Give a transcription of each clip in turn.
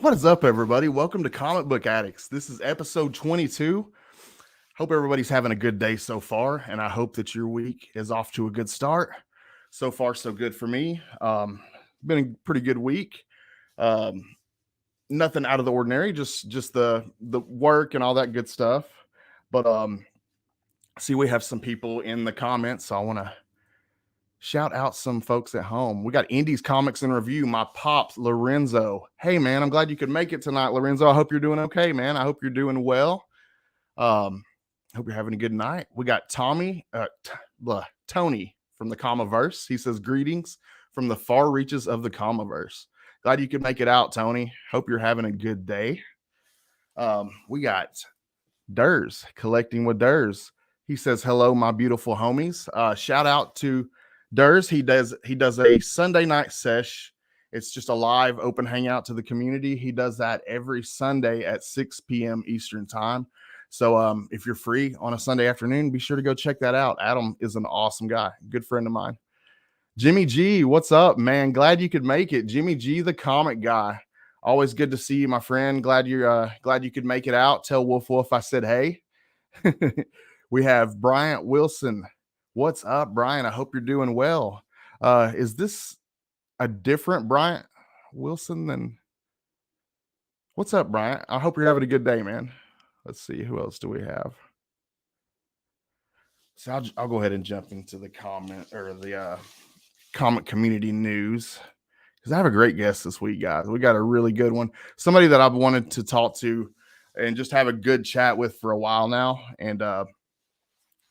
What is up, everybody? Welcome to Comic Book Addicts. This is episode 22. Hope everybody's having a good day so far, and I hope that your week is off to a good start. So far, so good for me. Been a pretty good week. Um, Nothing out of the ordinary, just the work and all that good stuff. But see, we have some people in the comments, so I want to shout out some folks at home. We got Indies Comics in Review, my pops, Lorenzo. Hey, man, I'm glad you could make it tonight, Lorenzo. I hope you're doing okay, man. I hope you're doing well. Hope you're having a good night. We got Tony from the Comiverse. He says, greetings from the far reaches of the Comiverse. Glad you could make it out, Tony. Hope you're having a good day. We got Durs, Collecting with Durs. He says, hello, my beautiful homies. Shout out to Durs. He does a Sunday night sesh. It's just a live open hangout to the community. He does that every Sunday at 6 p.m. Eastern time. So if you're free on a Sunday afternoon, be sure to go check that out. Adam is an awesome guy, good friend of mine. Jimmy G, what's up, man? Glad you could make it. Jimmy G, the comic guy. Always good to see you, my friend. Glad you could make it out. Tell Wolf Wolf I said hey. We have Bryant Wilson. What's up, Brian? I hope you're doing well. Is this a different Bryant Wilson than... What's up, Bryant? I hope you're having a good day, man. Let's see, who else do we have? So I'll go ahead and jump into the comment or the comic community news, because I have a great guest this week, guys. We got a really good one. Somebody that I've wanted to talk to and just have a good chat with for a while now. And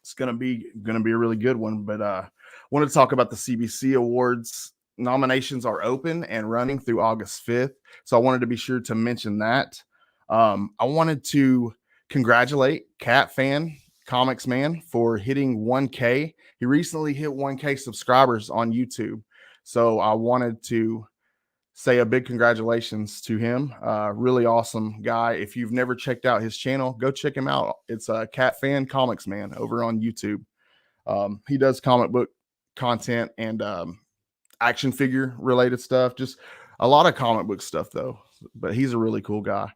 it's gonna be a really good one. But wanted to talk about the CBC Awards. Nominations are open and running through August 5th. So I wanted to be sure to mention that. I wanted to congratulate Cat Fan Comics Man for hitting 1K. He recently hit 1K subscribers on YouTube. So I wanted to say a big congratulations to him. Really awesome guy. If you've never checked out his channel, go check him out. It's a Cat Fan Comics Man over on YouTube. He does comic book content and action figure related stuff. Just a lot of comic book stuff though. But he's a really cool guy.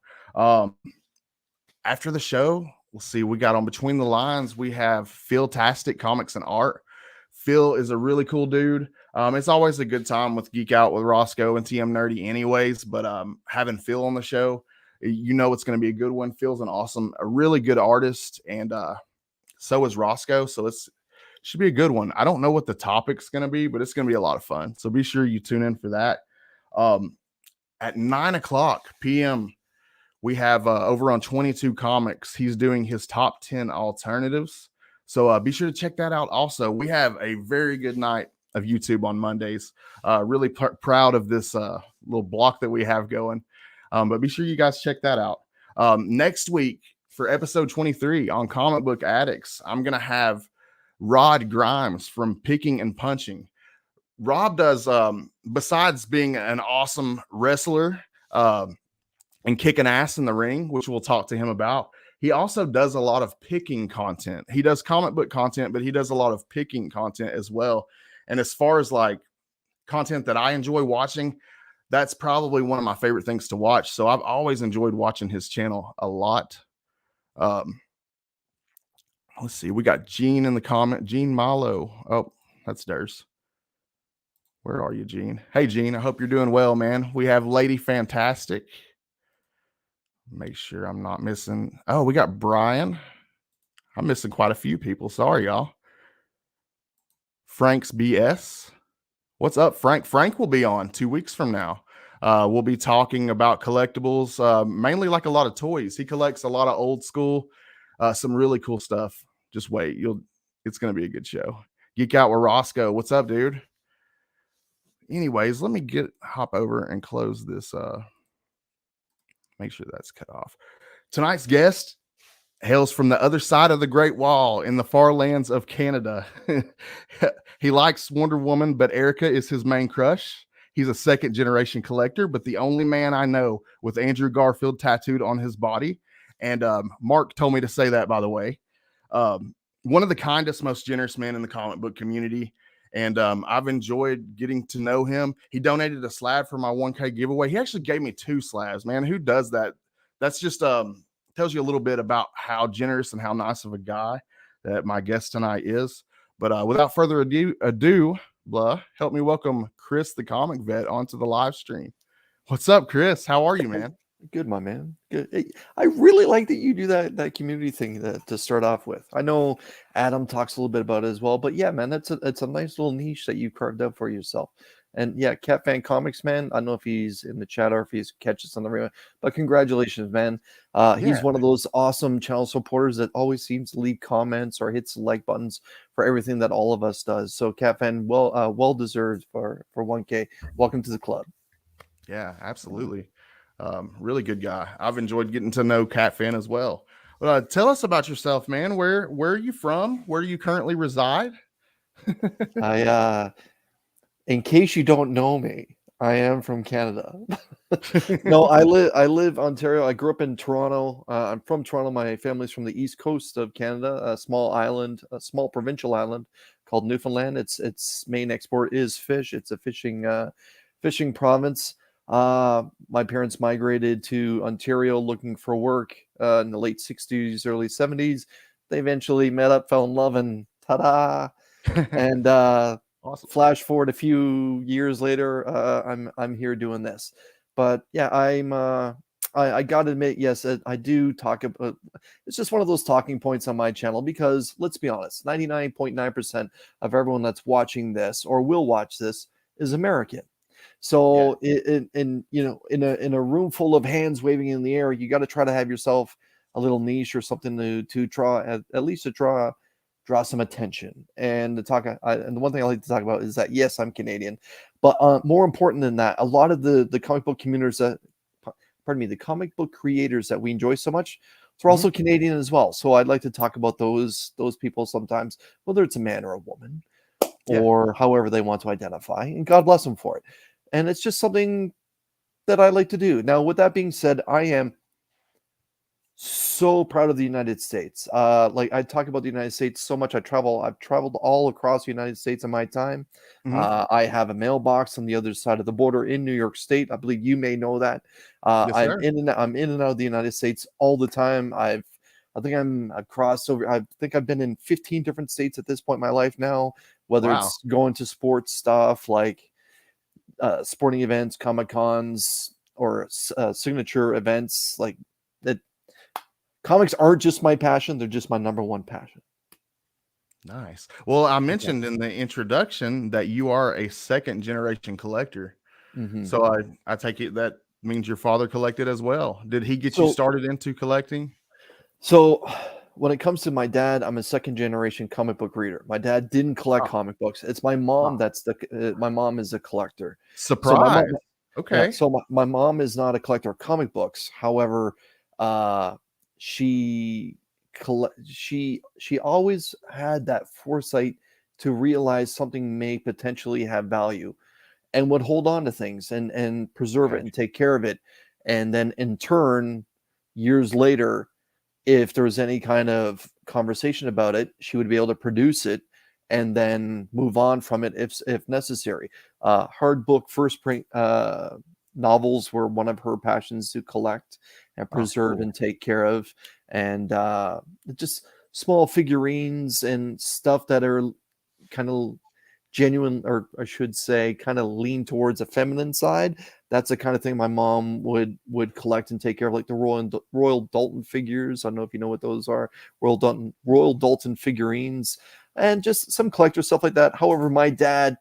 After the show, we'll see. We got on Between the Lines. We have Phil-tastic Comics and Art. Phil is a really cool dude. It's always a good time with Geek Out with Roscoe and TM Nerdy anyways, but having Phil on the show, you know it's going to be a good one. Phil's a really good artist, and so is Roscoe, so should be a good one. I don't know what the topic's going to be, but it's going to be a lot of fun, so be sure you tune in for that. At 9:00 p.m., we have over on 22 Comics, he's doing his top 10 alternatives. So be sure to check that out. Also, we have a very good night of YouTube on Mondays. Really proud of this little block that we have going. But be sure you guys check that out. Next week for episode 23 on Comic Book Addicts, I'm going to have Rod Grimes from Picking and Punching. Rob does, besides being an awesome wrestler and kicking ass in the ring, which we'll talk to him about, he also does a lot of picking content. He does comic book content, but he does a lot of picking content as well. And as far as like content that I enjoy watching, that's probably one of my favorite things to watch. So I've always enjoyed watching his channel a lot. Let's see. We got Gene in the comment. Gene Malo. Oh, that's theirs. Where are you, Gene? Hey, Gene. I hope you're doing well, man. We have Lady Fantastic. Make sure I'm not missing. Oh, we got Brian. I'm missing quite a few people. Sorry, y'all. Frank's BS. What's up, Frank? Frank will be on 2 weeks from now. We'll be talking about collectibles, mainly like a lot of toys. He collects a lot of old school, some really cool stuff. Just wait. It's going to be a good show. Geek Out with Roscoe. What's up, dude? Anyways, let me hop over and close this. Make sure that's cut off. Tonight's guest hails from the other side of the Great Wall in the far lands of Canada. He likes Wonder Woman, but Erica is his main crush. He's a second generation collector, but the only man I know with Andrew Garfield tattooed on his body. And Mark told me to say that, by the way. One of the kindest, most generous men in the comic book community. And I've enjoyed getting to know him. He donated a slab for my 1K giveaway. He actually gave me 2 slabs, man. Who does that? That's just tells you a little bit about how generous and how nice of a guy that my guest tonight is. But without further ado, blah, help me welcome Chris, the comic vet, onto the live stream. What's up, Chris? How are you, man? Good, my man. Good. Hey, I really like that you do that community thing to start off with. I know Adam talks a little bit about it as well, but yeah, man, it's a nice little niche that you carved out for yourself. And yeah, Cat Fan Comics, man. I don't know if he's in the chat or if he's catches on the radio, but congratulations, man. He's Yeah. one of those awesome channel supporters that always seems to leave comments or hits like buttons for everything that all of us does. So Cat Fan, well deserved for 1K. Welcome to the club. Yeah, absolutely. Really good guy. I've enjoyed getting to know Cat Fan as well. Tell us about yourself, man. Where are you from? Where do you currently reside? I In case you don't know me, I am from Canada. No, I live Ontario. I grew up in Toronto. I'm from Toronto. My family's from the east coast of Canada, a small island, a small provincial island called Newfoundland. Its main export is fish. It's a fishing province. My parents migrated to Ontario looking for work in the late 60s, early 70s. They eventually met up, fell in love, and ta-da! And Awesome. flash forward a few years later, I'm here doing this. But yeah, I gotta admit, yes, I do talk about. It's just one of those talking points on my channel because let's be honest, 99.9% of everyone that's watching this or will watch this is American. Yeah. So in in a room full of hands waving in the air, you got to try to have yourself a little niche or something to draw at least to draw some attention. And and the one thing I like to talk about is that yes, I'm Canadian, but more important than that, a lot of the comic book communities pardon me, the comic book creators that we enjoy so much, they're Mhm. also Canadian as well. So I'd like to talk about those people sometimes, whether it's a man or a woman Yeah. or however they want to identify, and God bless them for it. And it's just something that I like to do. Now, with that being said, I am so proud of the United States. Like I talk about the United States so much. I've traveled all across the United States in my time. Mhm. I have a mailbox on the other side of the border in New York State. I believe you may know that. Yes, sir. I'm in and out of the United States all the time. I think I'm across over. I think I've been in 15 different states at this point in my life now. Whether Wow. it's going to sports stuff like sporting events, comic cons, or signature events like that. Comics aren't just my passion; they're just my number one passion. Nice. Well, I Okay. mentioned in the introduction that you are a second generation collector. Hmm. So I take it that means your father collected as well. Did he get you So, started into collecting? so when it comes to my dad, I'm a second generation comic book reader. My dad didn't collect Oh, comic books. It's my mom wow. that's my mom is a collector. So my Surprise. mom, yeah. Okay. So my mom is not a collector of comic books. However, uh, she she always had that foresight to realize something may potentially have value and would hold on to things and preserve it Right. and take care of it. And then in turn, years later, if there was any kind of conversation about it, she would be able to produce it and then move on from it if necessary. Hard book first print novels were one of her passions to collect and Oh, preserve cool. and take care of, and just small figurines and stuff that are kind of genuine, or I should say kind of lean towards a feminine side. That's the kind of thing my mom would collect and take care of, like the Royal Dalton figures. I don't know if you know what those are. Royal Dalton figurines, and just some collector stuff like that. However, my dad,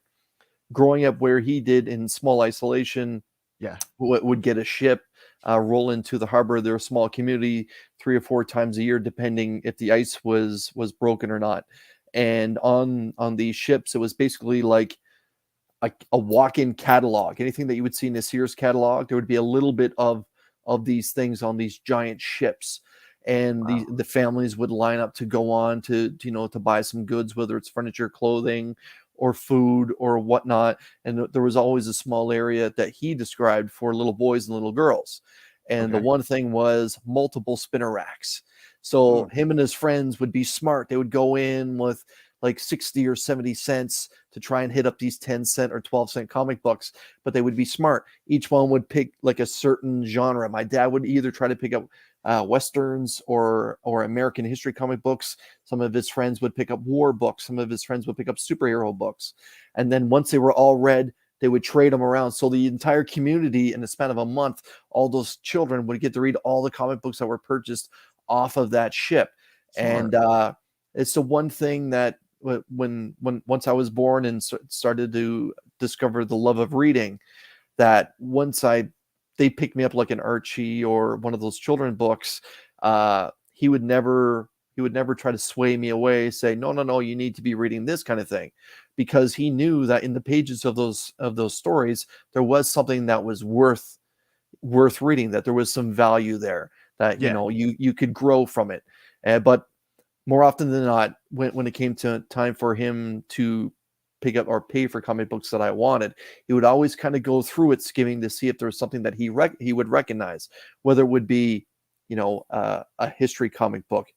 growing up where he did in small isolation, Yeah. would get a ship, roll into the harbor. They're a small community, 3 or 4 times a year, depending if the ice was broken or not. And on these ships, it was basically like a walk-in catalog. Anything that you would see in a Sears catalog, there would be a little bit of these things on these giant ships. And Wow. the families would line up to go on to buy some goods, whether it's furniture, clothing, or food or whatnot. And there was always a small area that he described for little boys and little girls. And the Okay. one thing was multiple spinner racks. So Mm. him and his friends would be smart. They would go in with like 60 or 70 cents to try and hit up these 10-cent or 12-cent comic books, but they would be smart. Each one would pick like a certain genre. My dad would either try to pick up Westerns or American history comic books. Some of his friends would pick up war books. Some of his friends would pick up superhero books. And then once they were all read, they would trade them around. So the entire community, in the span of a month, all those children would get to read all the comic books that were purchased off of that ship. Smart. And it's the one thing that when once I was born and started to discover the love of reading, that once they picked me up like an Archie or one of those children books, he would never try to sway me away, say, no, you need to be reading this kind of thing, because he knew that in the pages of those stories, there was something that was worth reading, that there was some value there, that, you could grow from it. But more often than not, when it came to time for him to pick up or pay for comic books that I wanted, he would always kind of go through it, skimming to see if there was something that he would recognize, whether it would be, a history comic book.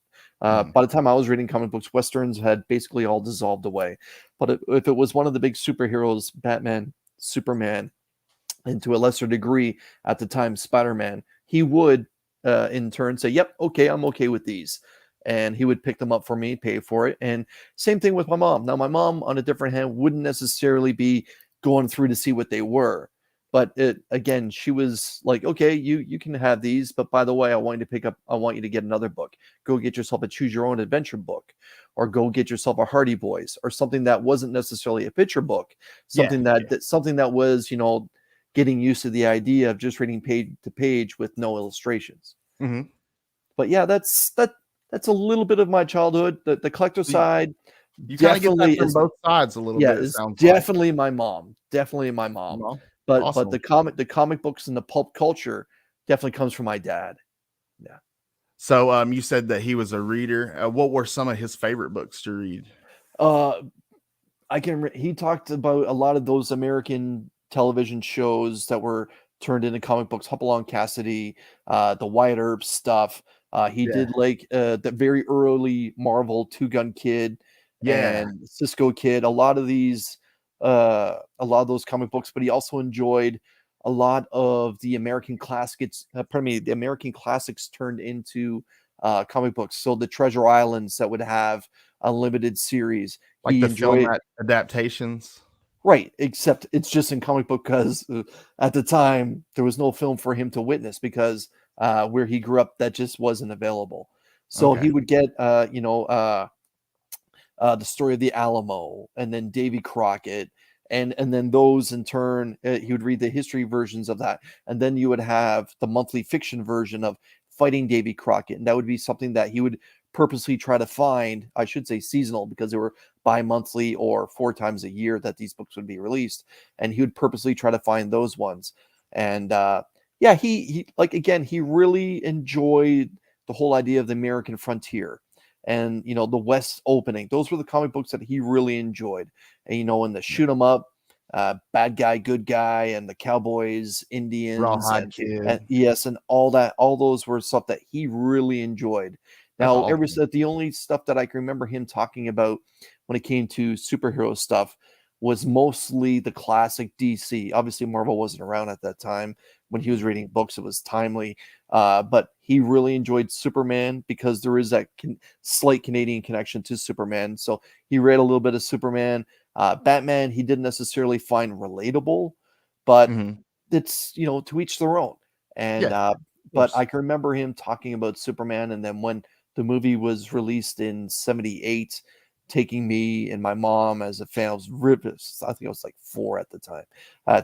By the time I was reading comic books, Westerns had basically all dissolved away. But if it was one of the big superheroes, Batman, Superman, and to a lesser degree at the time, Spider-Man, he would in turn say, yep, okay, I'm okay with these. And he would pick them up for me, pay for it. And same thing with my mom. Now, my mom, on a different hand, wouldn't necessarily be going through to see what they were. But again, she was like, okay, you can have these, but by the way, I want you to get another book. Go get yourself a Choose Your Own Adventure book, or go get yourself a Hardy Boys, or something that wasn't necessarily a picture book, something that was, getting used to the idea of just reading page to page with no illustrations. Mm-hmm. But yeah, that's a little bit of my childhood. The collector side, you kind of get that from is both sides a little bit. It it's sounds definitely my mom. Definitely my mom. Well, But awesome. the comic books and the pulp culture definitely comes from my dad. Yeah. So you said that he was a reader. What were some of his favorite books to read? He talked about a lot of those American television shows that were turned into comic books, Hopalong Cassidy, the Wyatt Earp stuff. He did like the very early Marvel Two Gun Kid and Cisco Kid, a lot of those comic books, but he also enjoyed a lot of the American classics, the American classics turned into comic books. So the Treasure Islands that would have a limited series. Like He the film enjoyed adaptations. Right, except it's just in comic book because at the time there was no film for him to witness, because where he grew up, that just wasn't available. So he would get the Story of the Alamo, and then Davy Crockett, and then those in turn, he would read the history versions of that, and then you would have the monthly fiction version of Fighting Davy Crockett, and that would be something that he would purposely try to find. I should say seasonal, because they were bi-monthly or 4 times a year that these books would be released, and he would purposely try to find those ones. And he he really enjoyed the whole idea of the American frontier and the West opening. Those were the comic books that he really enjoyed. And and the shoot 'em up, bad guy, good guy, and the cowboys, Indians, Rawhide Kid. and yes, and all those were stuff that he really enjoyed. That's Now, awesome. the only stuff that I can remember him talking about when it came to superhero stuff was mostly the classic DC. Obviously, Marvel wasn't around at that time. When he was reading books, it was timely. But he really enjoyed Superman, because there is that slight Canadian connection to Superman. So he read a little bit of Superman. Batman, he didn't necessarily find relatable, but it's, to each their own. And but I can remember him talking about Superman, and then when the movie was released in '78, taking me and my mom as a fan. I think I was like 4 at the time,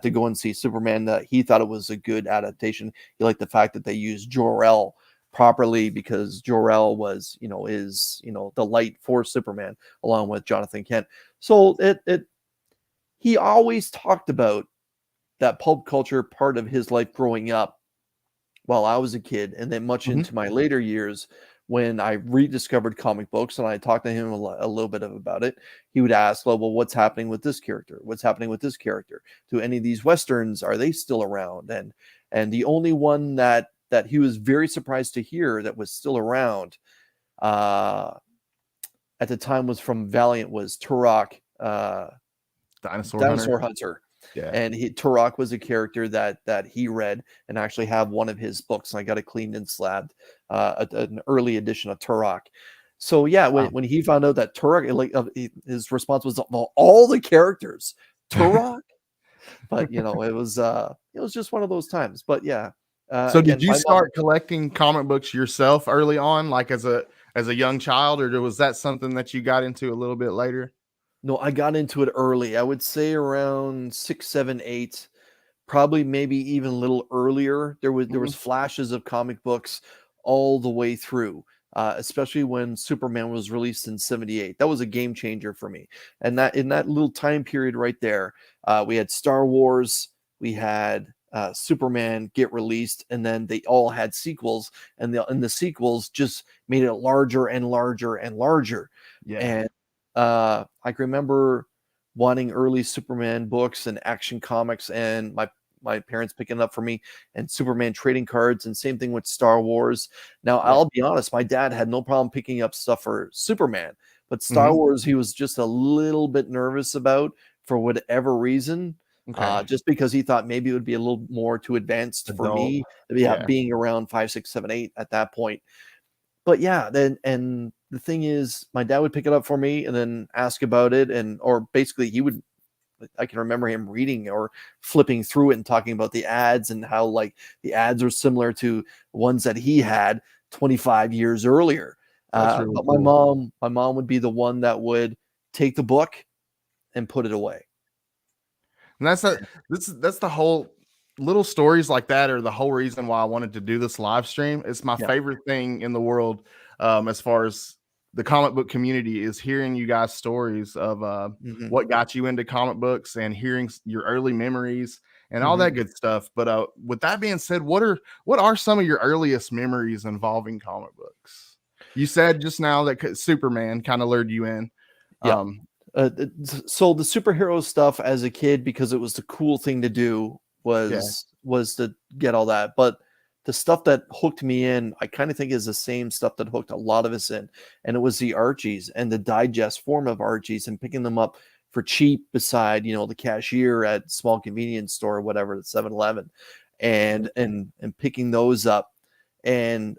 to go and see Superman. He thought it was a good adaptation. He liked the fact that they used Jor-El properly, because Jor-El was, the light for Superman, along with Jonathan Kent. So he always talked about that pulp culture part of his life growing up while I was a kid, and then much into my later years, when I rediscovered comic books and I talked to him a little bit about it, he would ask, well, what's happening with this character? What's happening with this character? Do any of these Westerns, are they still around? And the only one that he was very surprised to hear that was still around, at the time was from Valiant was Turok, Dinosaur Dinosaur Hunter. Hunter. Yeah. And Turok was a character that he read, and I actually have one of his books, and I got it cleaned and slabbed, an early edition of Turok. So yeah, Wow. when he found out that Turok, his response was, well, all the characters, Turok. But it was just one of those times. But yeah, So did again, you my mom. start collecting comic books yourself early on, like as a young child, or was that something that you got into a little bit later? No, I got into it early. I would say around 6, 7, 8. Probably maybe even a little earlier. There was Mhm. flashes of comic books all the way through, especially when Superman was released in '78. That was a game changer for me. And that in that little time period right there, we had Star Wars, we had Superman get released, and then they all had sequels, and the sequels just made it larger and larger and larger. Yeah. And I can remember wanting early Superman books and Action Comics, and my parents picking it up for me, and Superman trading cards, and same thing with Star Wars. Now, Yeah. I'll be honest, my dad had no problem picking up stuff for Superman, but Star Mhm. Wars he was just a little bit nervous about for whatever reason. Okay. Just because he thought maybe it would be a little more too advanced for Adult. me, yeah, Yeah. being around 5, 6, 7, 8 at that point. But yeah, then and the thing is, my dad would pick it up for me and then ask about it, or basically he would. I can remember him reading or flipping through it and talking about the ads and how like the ads are similar to ones that he had 25 years earlier. That's really But cool. my mom would be the one that would take the book and put it away. And that's the whole little stories like that are the whole reason why I wanted to do this live stream. It's my Yeah. favorite thing in the world, as far as the comic book community, is hearing you guys' stories of Hmm. what got you into comic books and hearing your early memories and all Hmm. that good stuff. But with that being said, what are some of your earliest memories involving comic books? You said just now that Superman kind of lured you in. Yeah. Um, So the superhero stuff as a kid, because it was the cool thing to do, yeah, was to get all that. But the stuff that hooked me in, I kind of think is the same stuff that hooked a lot of us in, and it was the Archies and the digest form of Archies, and picking them up for cheap beside the cashier at small convenience store or whatever, the 7-Eleven, and picking those up, and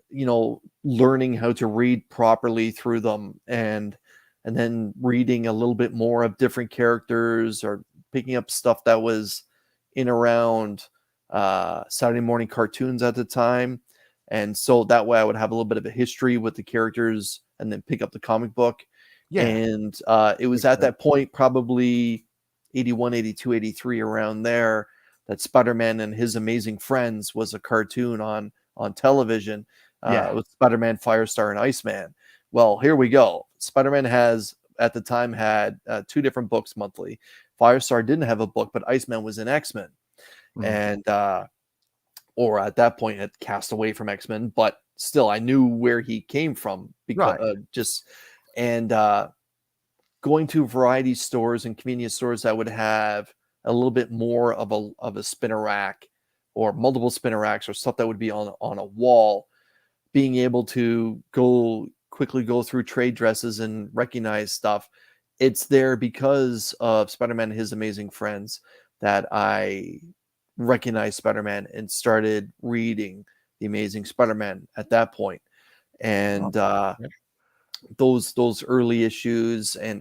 learning how to read properly through them, and then reading a little bit more of different characters, or picking up stuff that was in around Saturday morning cartoons at the time. And so that way I would have a little bit of a history with the characters and then pick up the comic book. yeah, And it was makes at sense. that point, probably 81, 82, 83, around there, that Spider-Man and His Amazing Friends was a cartoon on television. Yeah, With Spider-Man, Firestar, and Iceman. Well, here we go. Spider-Man has at the time had two different books monthly. Firestar didn't have a book, but Iceman was in X-Men, mhm, and or at that point had cast away from X-Men, but still I knew where he came from because right. just and going to variety stores and convenience stores that would have a little bit more of a spinner rack or multiple spinner racks or stuff that would be on a wall, being able to quickly go through trade dresses and recognize stuff. It's there because of Spider-Man and His Amazing Friends that I recognized Spider-Man and started reading The Amazing Spider-Man at that point. Oh, And yeah. those early issues, and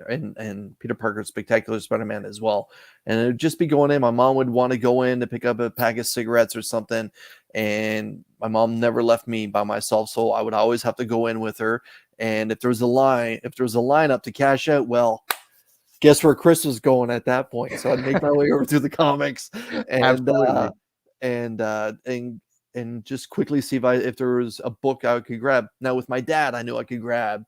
Peter Parker's Spectacular Spider-Man as well. And it would just be going in. My mom would want to go in to pick up a pack of cigarettes or something, and my mom never left me by myself, so I would always have to go in with her. And if there was a lineup to cash out, well, guess where Chris was going at that point. So I'd make my way over to the comics, and Absolutely. and uh, and and just quickly see if there was a book I could grab. Now with my dad, I knew I could grab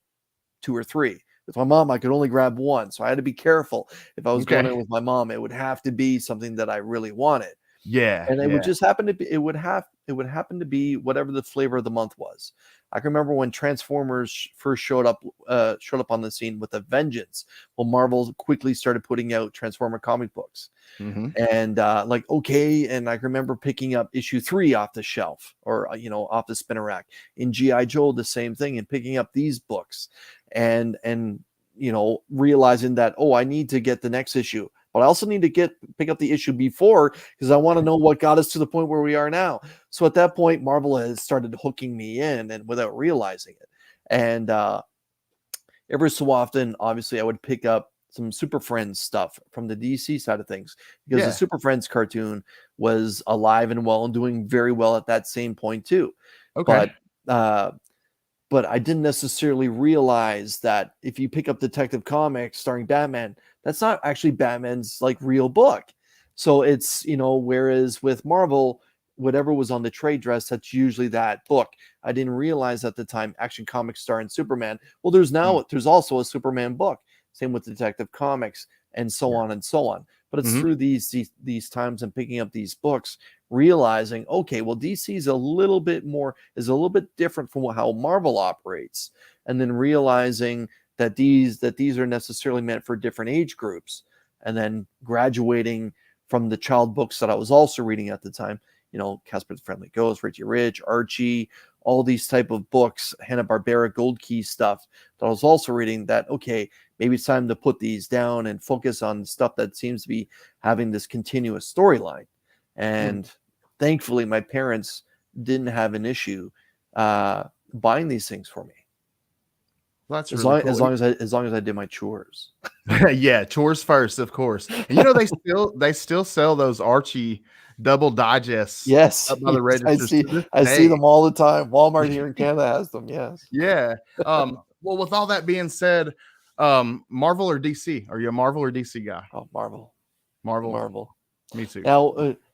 two or three. With my mom, I could only grab one. So I had to be careful. If I was going Okay. in with my mom, it would have to be something that I really wanted. Yeah, And it would yeah. just happen to be it would happen to be whatever the flavor of the month was. I can remember when Transformers first showed up on the scene with a vengeance. Well, Marvel quickly started putting out Transformer comic books. Mhm. And like, okay, and I remember picking up issue 3 off the shelf, or off the spinner rack. In GI Joe, the same thing, and picking up these books, and realizing that, oh, I need to get the next issue, but I also need to pick up the issue before, because I want to know what got us to the point where we are now. So at that point, Marvel has started hooking me in, and without realizing it. And every so often, obviously, I would pick up some Super Friends stuff from the DC side of things, because the Super Friends cartoon was alive and well and doing very well at that same point too. Okay. But I didn't necessarily realize that if you pick up Detective Comics starring Batman, that's not actually Batman's like real book. So it's, whereas with Marvel, whatever was on the trade dress, that's usually that book. I didn't realize at the time Action Comics starring Superman. Well, there's also a Superman book. Same with Detective Comics, and so on and so on. But it's through these times and picking up these books, realizing, okay, well, DC is a little bit different from how Marvel operates, and then realizing that these are necessarily meant for different age groups, and then graduating from the child books that I was also reading at the time, Casper the Friendly Ghost, Richie Rich, Archie, all these type of books, Hanna-Barbera, Gold Key stuff that I was also reading, that, okay, maybe it's time to put these down and focus on stuff that seems to be having this continuous storyline. And thankfully, my parents didn't have an issue buying these things for me. That's really cool. As long as I did my chores. Yeah, chores first, of course. And they still sell those Archie double digests. Yes, up by the registers. I see them all the time. Walmart here in Canada has them. Yes. Yeah. Well, with all that being said, Marvel or DC? Are you a Marvel or DC guy? Oh, Marvel. Marvel. Me too.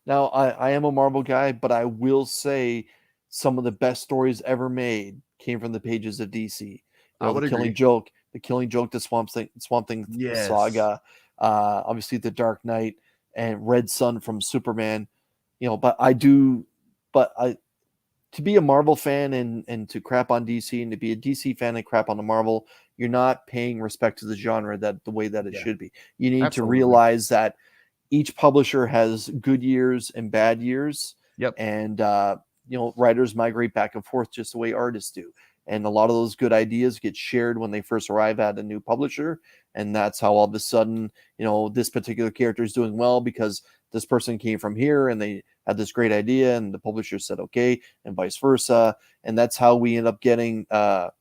Now I am a Marvel guy, but I will say some of the best stories ever made came from the pages of DC. I would agree. The Killing Joke, the Swamp Thing Yes. saga, obviously the Dark Knight, and Red Sun from Superman. To be a Marvel fan and to crap on DC, and to be a DC fan and crap on the Marvel, you're not paying respect to the genre the way that it should be. You need to realize that each publisher has good years and bad years. Yep. And writers migrate back and forth just the way artists do. And a lot of those good ideas get shared when they first arrive at a new publisher. And that's how all of a sudden, this particular character is doing well because this person came from here and they had this great idea and the publisher said, okay, and vice versa. And that's how we end up getting, the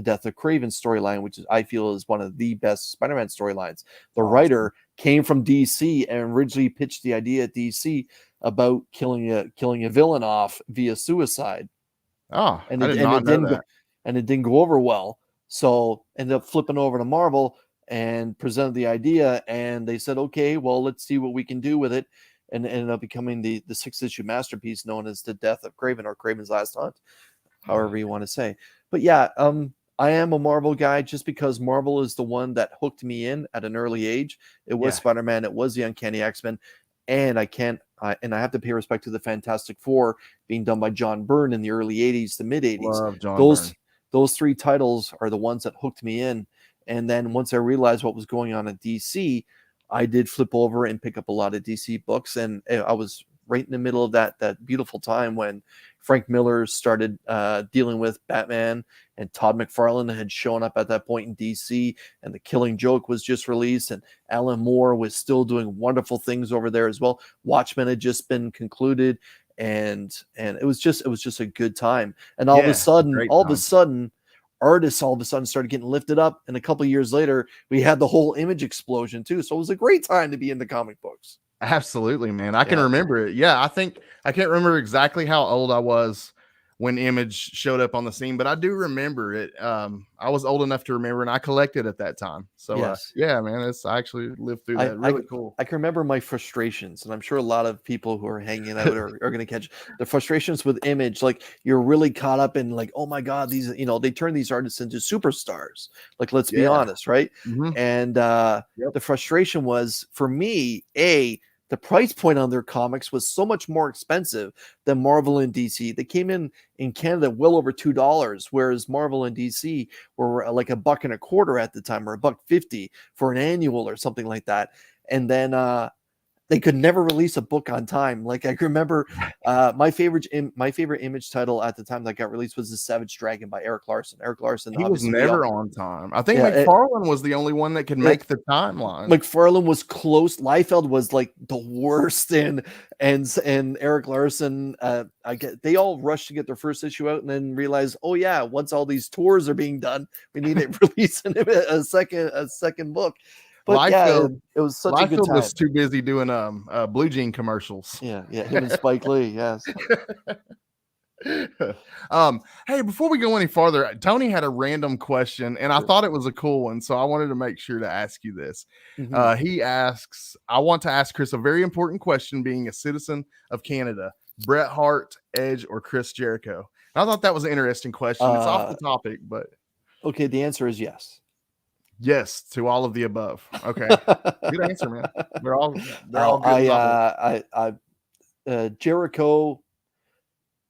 Death of Kraven storyline, which I feel is one of the best Spider-Man storylines. The writer came from DC and originally pitched the idea at DC about killing a villain off via suicide. Oh, I did not know that. And it didn't go over well. So ended up flipping over to Marvel and presented the idea, and they said, okay, well, let's see what we can do with it. And it ended up becoming the 6-issue masterpiece known as The Death of Kraven, or Kraven's Last Hunt, however you want to say. But yeah, I am a Marvel guy just because Marvel is the one that hooked me in at an early age. It was Spider-Man, it was the Uncanny X-Men, and I have to pay respect to the Fantastic Four being done by John Byrne in the early 80s to mid 80s. Love John Byrne. Those three titles are the ones that hooked me in. And then once I realized what was going on at DC, I did flip over and pick up a lot of DC books. And I was right in the middle of that beautiful time when Frank Miller started dealing with Batman, and Todd McFarlane had shown up at that point in DC, and The Killing Joke was just released, and Alan Moore was still doing wonderful things over there as well. Watchmen had just been concluded, and it was just a good time. And all of a sudden, artists all of a sudden started getting lifted up, and a couple of years later, we had the whole Image explosion too. So it was a great time to be into comic books. Absolutely, man. I can remember it. Yeah, I think I can't remember exactly how old I was when Image showed up on the scene, but I do remember it. I was old enough to remember, and I collected at that time. So yeah, man, I actually lived through that. Really cool. I can remember my frustrations, and I'm sure a lot of people who are hanging out are going to catch the frustrations with Image. Like, you're really caught up in, like, oh my God, these, they turn these artists into superstars. Like, let's be honest, right? Mm-hmm. And the frustration was, for me, the price point on their comics was so much more expensive than Marvel and DC. They came in Canada well over $2, whereas Marvel and DC were like $1.25 at the time, or $1.50 for an annual or something like that. And then they could never release a book on time. Like I remember, my favorite image title at the time that got released was The Savage Dragon by Eric Larson. Eric Larson, He was obviously, we all, never on time. I think yeah. McFarlane was the only one that could make the timeline. McFarlane was close. Liefeld was like the worst, and Eric Larson. They all rushed to get their first issue out, and then realized, oh yeah, once all these tours are being done, we need to release a second book. But Liefeld, it was such a good Liefeld time. was too busy doing Blue Jean commercials. Yeah, him and Spike Lee, yes. Hey, before we go any farther, Tony had a random question, and I Sure. thought it was a cool one, so I wanted to make sure to ask you this. Mhm. He asks, I want to ask Chris a very important question, being a citizen of Canada: Bret Hart, Edge, or Chris Jericho? And I thought that was an interesting question. It's off the topic, but Okay, the answer is yes. yes to all of the above. Okay, good answer, man. They're all good.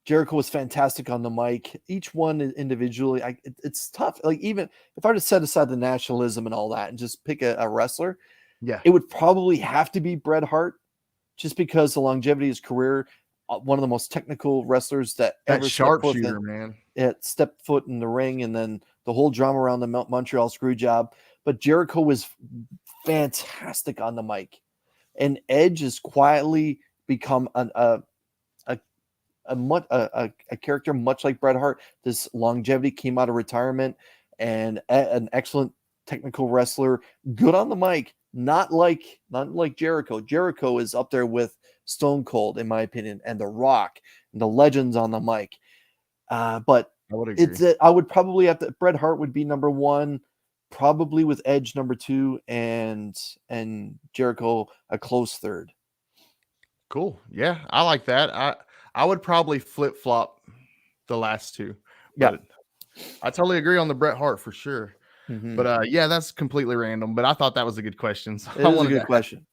Jericho was fantastic on the mic. Each one individually, it's tough. Like, even if I were to set aside the nationalism and all that and just pick a wrestler, Yeah, it would probably have to be Bret Hart, just because the longevity of his career, one of the most technical wrestlers that ever sharpshooter, man. stepped foot in the ring, and then the whole drama around the Montreal screw job. But Jericho was fantastic on the mic, and Edge has quietly become a character much like Bret Hart. This longevity, came out of retirement, and an excellent technical wrestler, good on the mic. Not like Jericho. Jericho is up there with Stone Cold, in my opinion, and The Rock, and the legends on the mic. But I would agree. I would probably have to. Bret Hart would be number one, probably with Edge number two, and Jericho a close third. Cool. Yeah, I like that. I would probably flip flop the last two. But I totally agree on the Bret Hart for sure. Mm-hmm. But yeah, that's completely random. But I thought that was a good question. So It is a good question.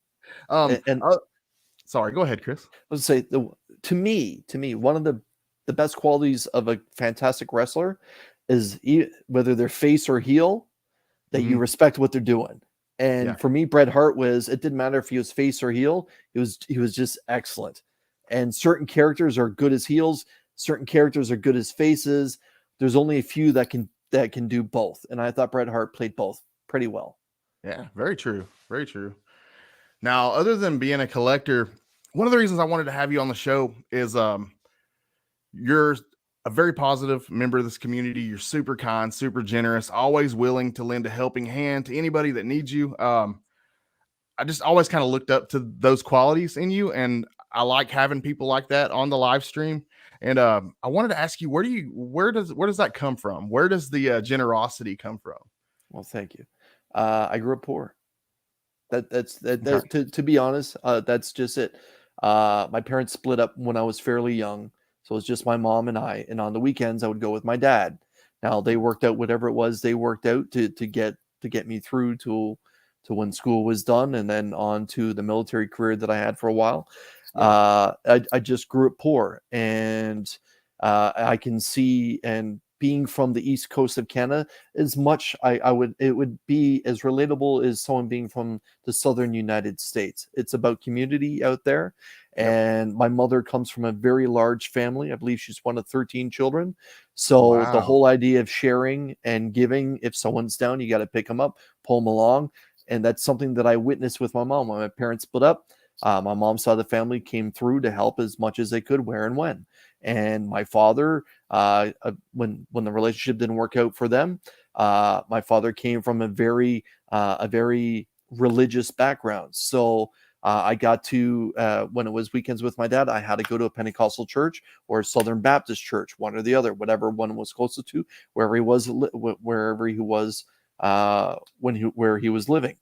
Sorry, go ahead, Chris. Let's say to me, one of the best qualities of a fantastic wrestler is whether they're face or heel, that you respect what they're doing. And for me, Bret Hart it didn't matter if he was face or heel. He was just excellent. And certain characters are good as heels. Certain characters are good as faces. There's only a few that can do both. And I thought Bret Hart played both pretty well. Yeah, very true. Very true. Now, other than being a collector, one of the reasons I wanted to have you on the show is you're a very positive member of this community. You're super kind, super generous, always willing to lend a helping hand to anybody that needs you. I just always kind of looked up to those qualities in you, and I like having people like that on the live stream. And I wanted to ask you, where does that come from? Where does the generosity come from? Well, thank you. I grew up poor. To be honest, that's just it. My parents split up when I was fairly young, so it was just my mom and I. And on the weekends, I would go with my dad. Now they worked out whatever it was they worked out to get me through to when school was done, and then on to the military career that I had for a while. I just grew up poor, and I can see, and being from the East Coast of Canada, as much it would be as relatable as someone being from the Southern United States. It's about community out there. And my mother comes from a very large family. I believe she's one of 13 children. So the whole idea of sharing and giving, if someone's down, you got to pick them up, pull them along. And that's something that I witnessed with my mom. When my parents split up, my mom's side of the family came through to help as much as they could, where and when. And my father, when the relationship didn't work out for them, my father came from a very religious background. So I got to, when it was weekends with my dad, I had to go to a Pentecostal church or a Southern Baptist church, one or the other, whatever one was closest to, wherever he was where he was living.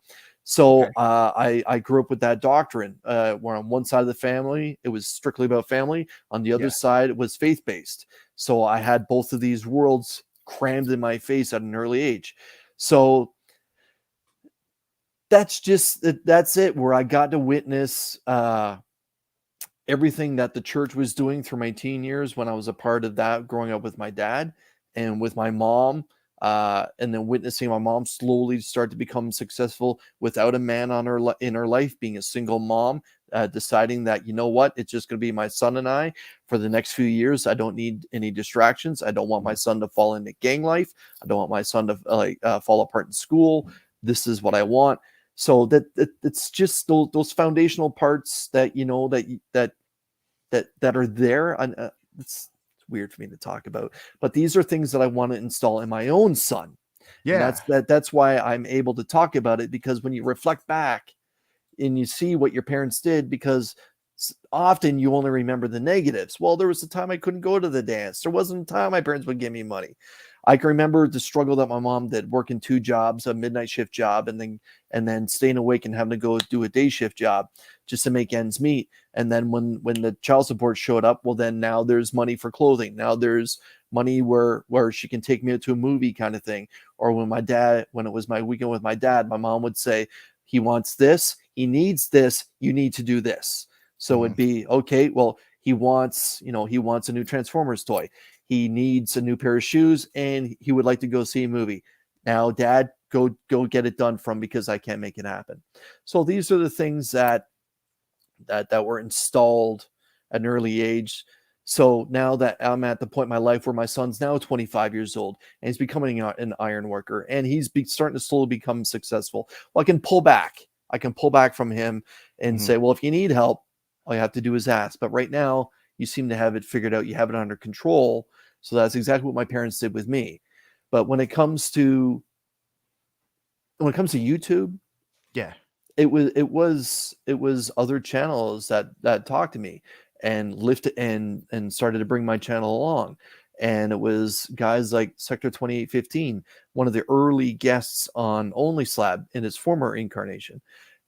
So I grew up with that doctrine, where on one side of the family, it was strictly about family. On the other side, it was faith-based. So I had both of these worlds crammed in my face at an early age. So that's it, where I got to witness everything that the church was doing through my teen years, when I was a part of that, growing up with my dad and with my mom. And then witnessing my mom slowly start to become successful without a man in her life, being a single mom, deciding that, you know what, it's just going to be my son and I for the next few years. I don't need any distractions. I don't want my son to fall into gang life. I don't want my son to fall apart in school. This is what I want. So that it's just those foundational parts that, you know, that are there. And it's weird for me to talk about, but these are things that I want to install in my own son. Yeah. And that's why I'm able to talk about it, because when you reflect back and you see what your parents did, because often you only remember the negatives. Well, there was a time I couldn't go to the dance. There wasn't a time my parents would give me money. I can remember the struggle that my mom did, working 2 jobs, a midnight shift job, and then staying awake and having to go do a day shift job just to make ends meet. And then when the child support showed up, well, then now there's money for clothing. Now there's money where she can take me to a movie kind of thing. Or when it was my weekend with my dad, my mom would say, he wants this, he needs this, you need to do this. So it'd be, okay, well, he wants a new Transformers toy. He needs a new pair of shoes, and he would like to go see a movie. Now, Dad, go get it done because I can't make it happen. So these are the things that were installed at an early age. So now that I'm at the point in my life where my son's now 25 years old and he's becoming an iron worker, and he's starting to slowly become successful, well, I can pull back. I can pull back from him and say, well, if you need help, all you have to do is ask. But right now, you seem to have it figured out. You have it under control. So that's exactly what my parents did with me. But when it comes to YouTube, Yeah. it was other channels that talked to me and lifted and started to bring my channel along. And it was guys like Sector 2815, one of the early guests on Only Slab in his former incarnation.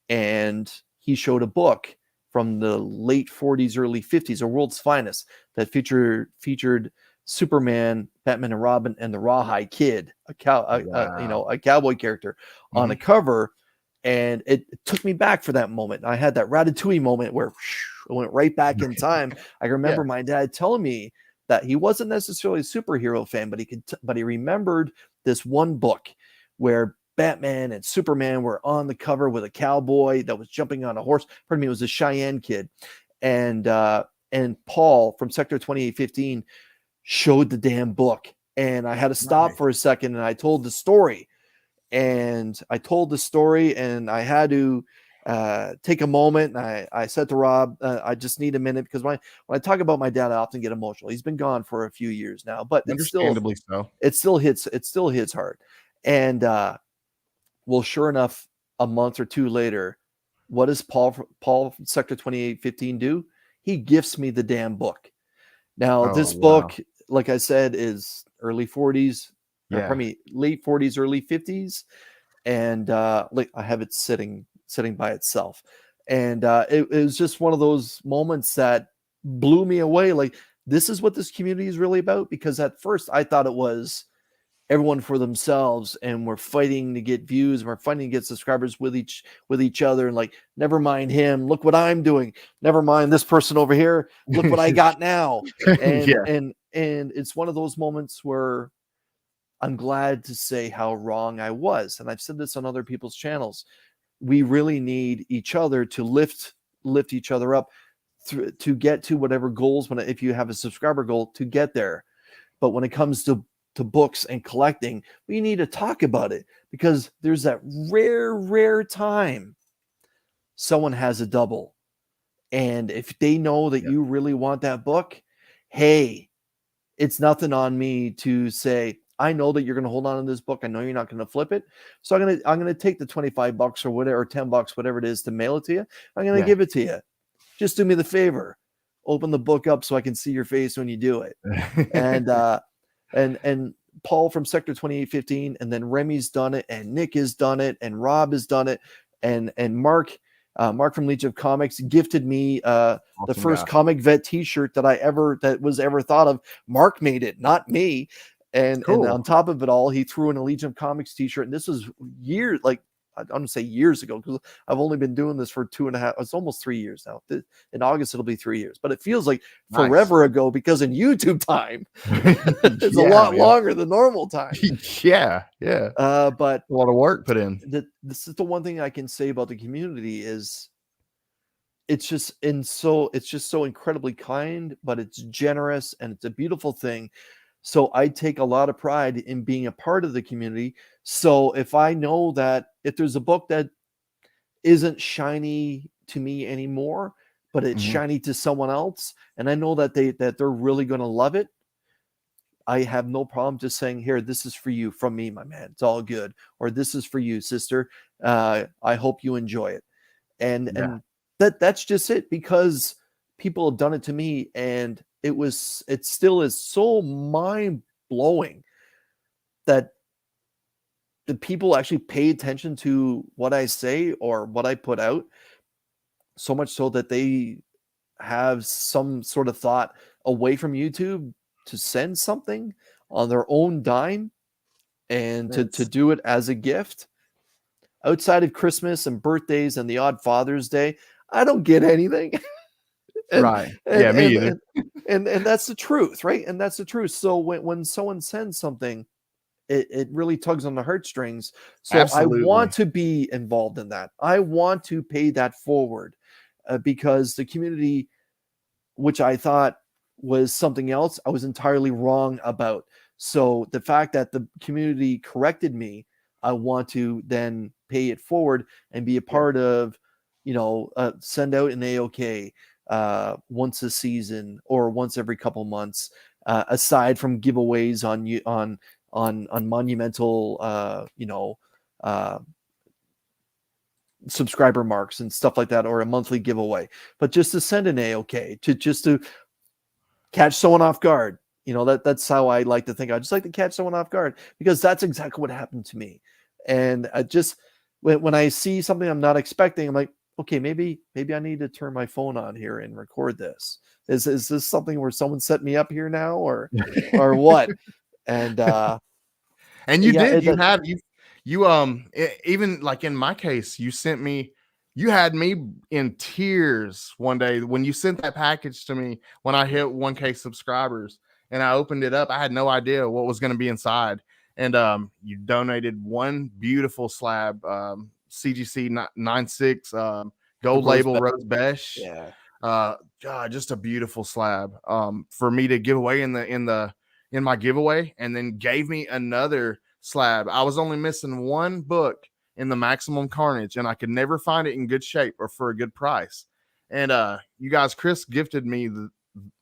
And he showed a book from the late 40s, early 50s, A World's Finest, that featured Superman, Batman and Robin, and the Rawhide Kid, a cowboy character on a cover. And it took me back for that moment. I had that Ratatouille moment where I went right back in time. I remember my dad telling me that he wasn't necessarily a superhero fan, but he remembered this one book where Batman and Superman were on the cover with a cowboy that was jumping on a horse. Pardon me, it was a Cheyenne kid. And Paul from Sector 2815 showed the damn book. And I had to stop for a second, and I told the story. And I had to take a moment. And I said to Rob, I just need a minute, because when I talk about my dad, I often get emotional. He's been gone for a few years now, but Understandably so. It still hits hard. And well, sure enough, a month or two later, what does Paul from Sector 2815 do? He gifts me the damn book. Now, this book, like I said, is early 40s, pardon me, late 40s, early 50s. And I have it sitting by itself. And it was just one of those moments that blew me away. Like, this is what this community is really about. Because at first I thought it was everyone for themselves, and we're fighting to get views, and we're fighting to get subscribers with each other, and like, never mind him, look what I'm doing, never mind this person over here, look what I got now. And it's one of those moments where I'm glad to say how wrong I was. And I've said this on other people's channels. We really need each other to lift each other up to get to whatever goals, if you have a subscriber goal, to get there. But when it comes to books and collecting, we need to talk about it, because there's that rare time someone has a double. And if they know that you really want that book, hey, it's nothing on me to say, I know that you're going to hold on to this book. I know you're not going to flip it. So I'm going to take the $25 or whatever, or $10, whatever it is, to mail it to you. I'm going to give it to you. Just do me the favor. Open the book up so I can see your face when you do it. And Paul from Sector 2815, and then Remy's done it, and Nick has done it, and Rob has done it, and Mark from Legion of Comics gifted me the first Comic Vet T-shirt that was ever thought of. Mark made it, not me. And on top of it all, he threw in a Legion of Comics T-shirt, and this was years, like, I'm going to say years ago, because I've only been doing this for 2.5, it's almost 3 years now. In August, it'll be 3 years, but it feels like forever ago, because in YouTube time, it's a lot longer than normal time. But a lot of work put in. This is the one thing I can say about the community is it's just so incredibly kind, but it's generous and it's a beautiful thing. So I take a lot of pride in being a part of the community. So if I know that if there's a book that isn't shiny to me anymore, but it's Mhm. shiny to someone else, and I know that they're really going to love it, I have no problem just saying, "Here, this is for you from me, my man. It's all good." Or this is for you, sister. I hope you enjoy it. And Yeah. and that's just it, because people have done it to me, and it still is so mind blowing that the people actually pay attention to what I say or what I put out, so much so that they have some sort of thought away from YouTube to send something on their own dime and to It's do it as a gift. Outside of Christmas and birthdays and the odd Father's Day, I don't get anything. and, right. and Yeah, me and either. and and that's the truth, right? And that's the truth. So when someone sends something, it really tugs on the heartstrings. So I want Absolutely. to be involved in that. I want to pay that forward, because the community, which I thought was something else, I was entirely wrong about. So the fact that the community corrected me, I want to then pay it forward and be a Yeah. part of, send out an AOK once a season or once every couple months, aside from giveaways on monumental, uh, subscriber marks and stuff like that, or a monthly giveaway. But just to send an AOK to catch someone off guard. That's how I like to think. I just like to catch someone off guard, because that's exactly what happened to me. And I just when I see something I'm not expecting, I'm like, okay, maybe I need to turn my phone on here and record this. Is this something where someone set me up here now, or what? And And you yeah, did. Even like in my case, you had me in tears one day when you sent that package to me when I hit 1K subscribers and I opened it up. I had no idea what was going to be inside. And you donated one beautiful slab, CGC 96 the gold rose label bed, Rose Besh. yeah, God, just a beautiful slab for me to give away in my giveaway, and then gave me another slab. I was only missing one book in the Maximum Carnage, and I could never find it in good shape or for a good price. And you guys, Chris gifted me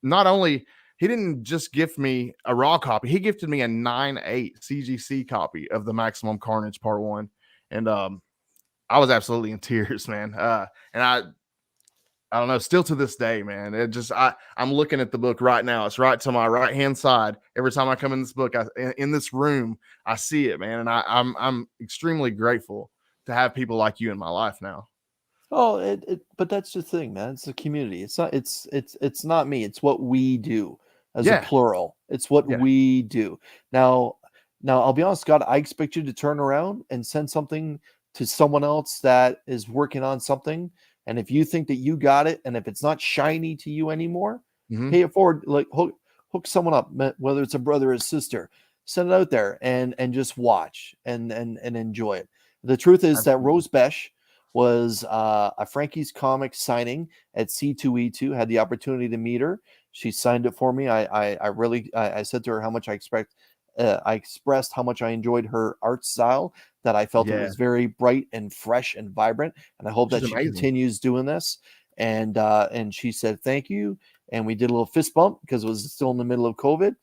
not only he didn't just gift me a raw copy, he gifted me a 9.8 CGC copy of the Maximum Carnage Part One, and I was absolutely in tears, man. And I don't know, still to this day, man. I'm looking at the book right now. It's right to my right hand side. Every time I come in this book, in this room, I see it, man. And I'm extremely grateful to have people like you in my life now. Oh, but that's the thing, man. It's the community. It's not me. It's what we do as a Yeah, plural. It's what yeah. we do. Now, I'll be honest, God, I expect you to turn around and send something to someone else that is working on something. And if you think that you got it, and if it's not shiny to you anymore, Hmm. pay it forward. Like hook someone up, whether it's a brother or a sister. Send it out there and just watch and enjoy it. The truth is that Absolutely. Rose Besh was a Frankie's Comics signing at C2E2. Had the opportunity to meet her. She signed it for me. I said to her how much I expect. I expressed how much I enjoyed her art style. That I felt it Yeah, was very bright and fresh and vibrant. And I hope she's that she amazing. continues doing this. And she said thank you. And we did a little fist bump because it was still in the middle of COVID.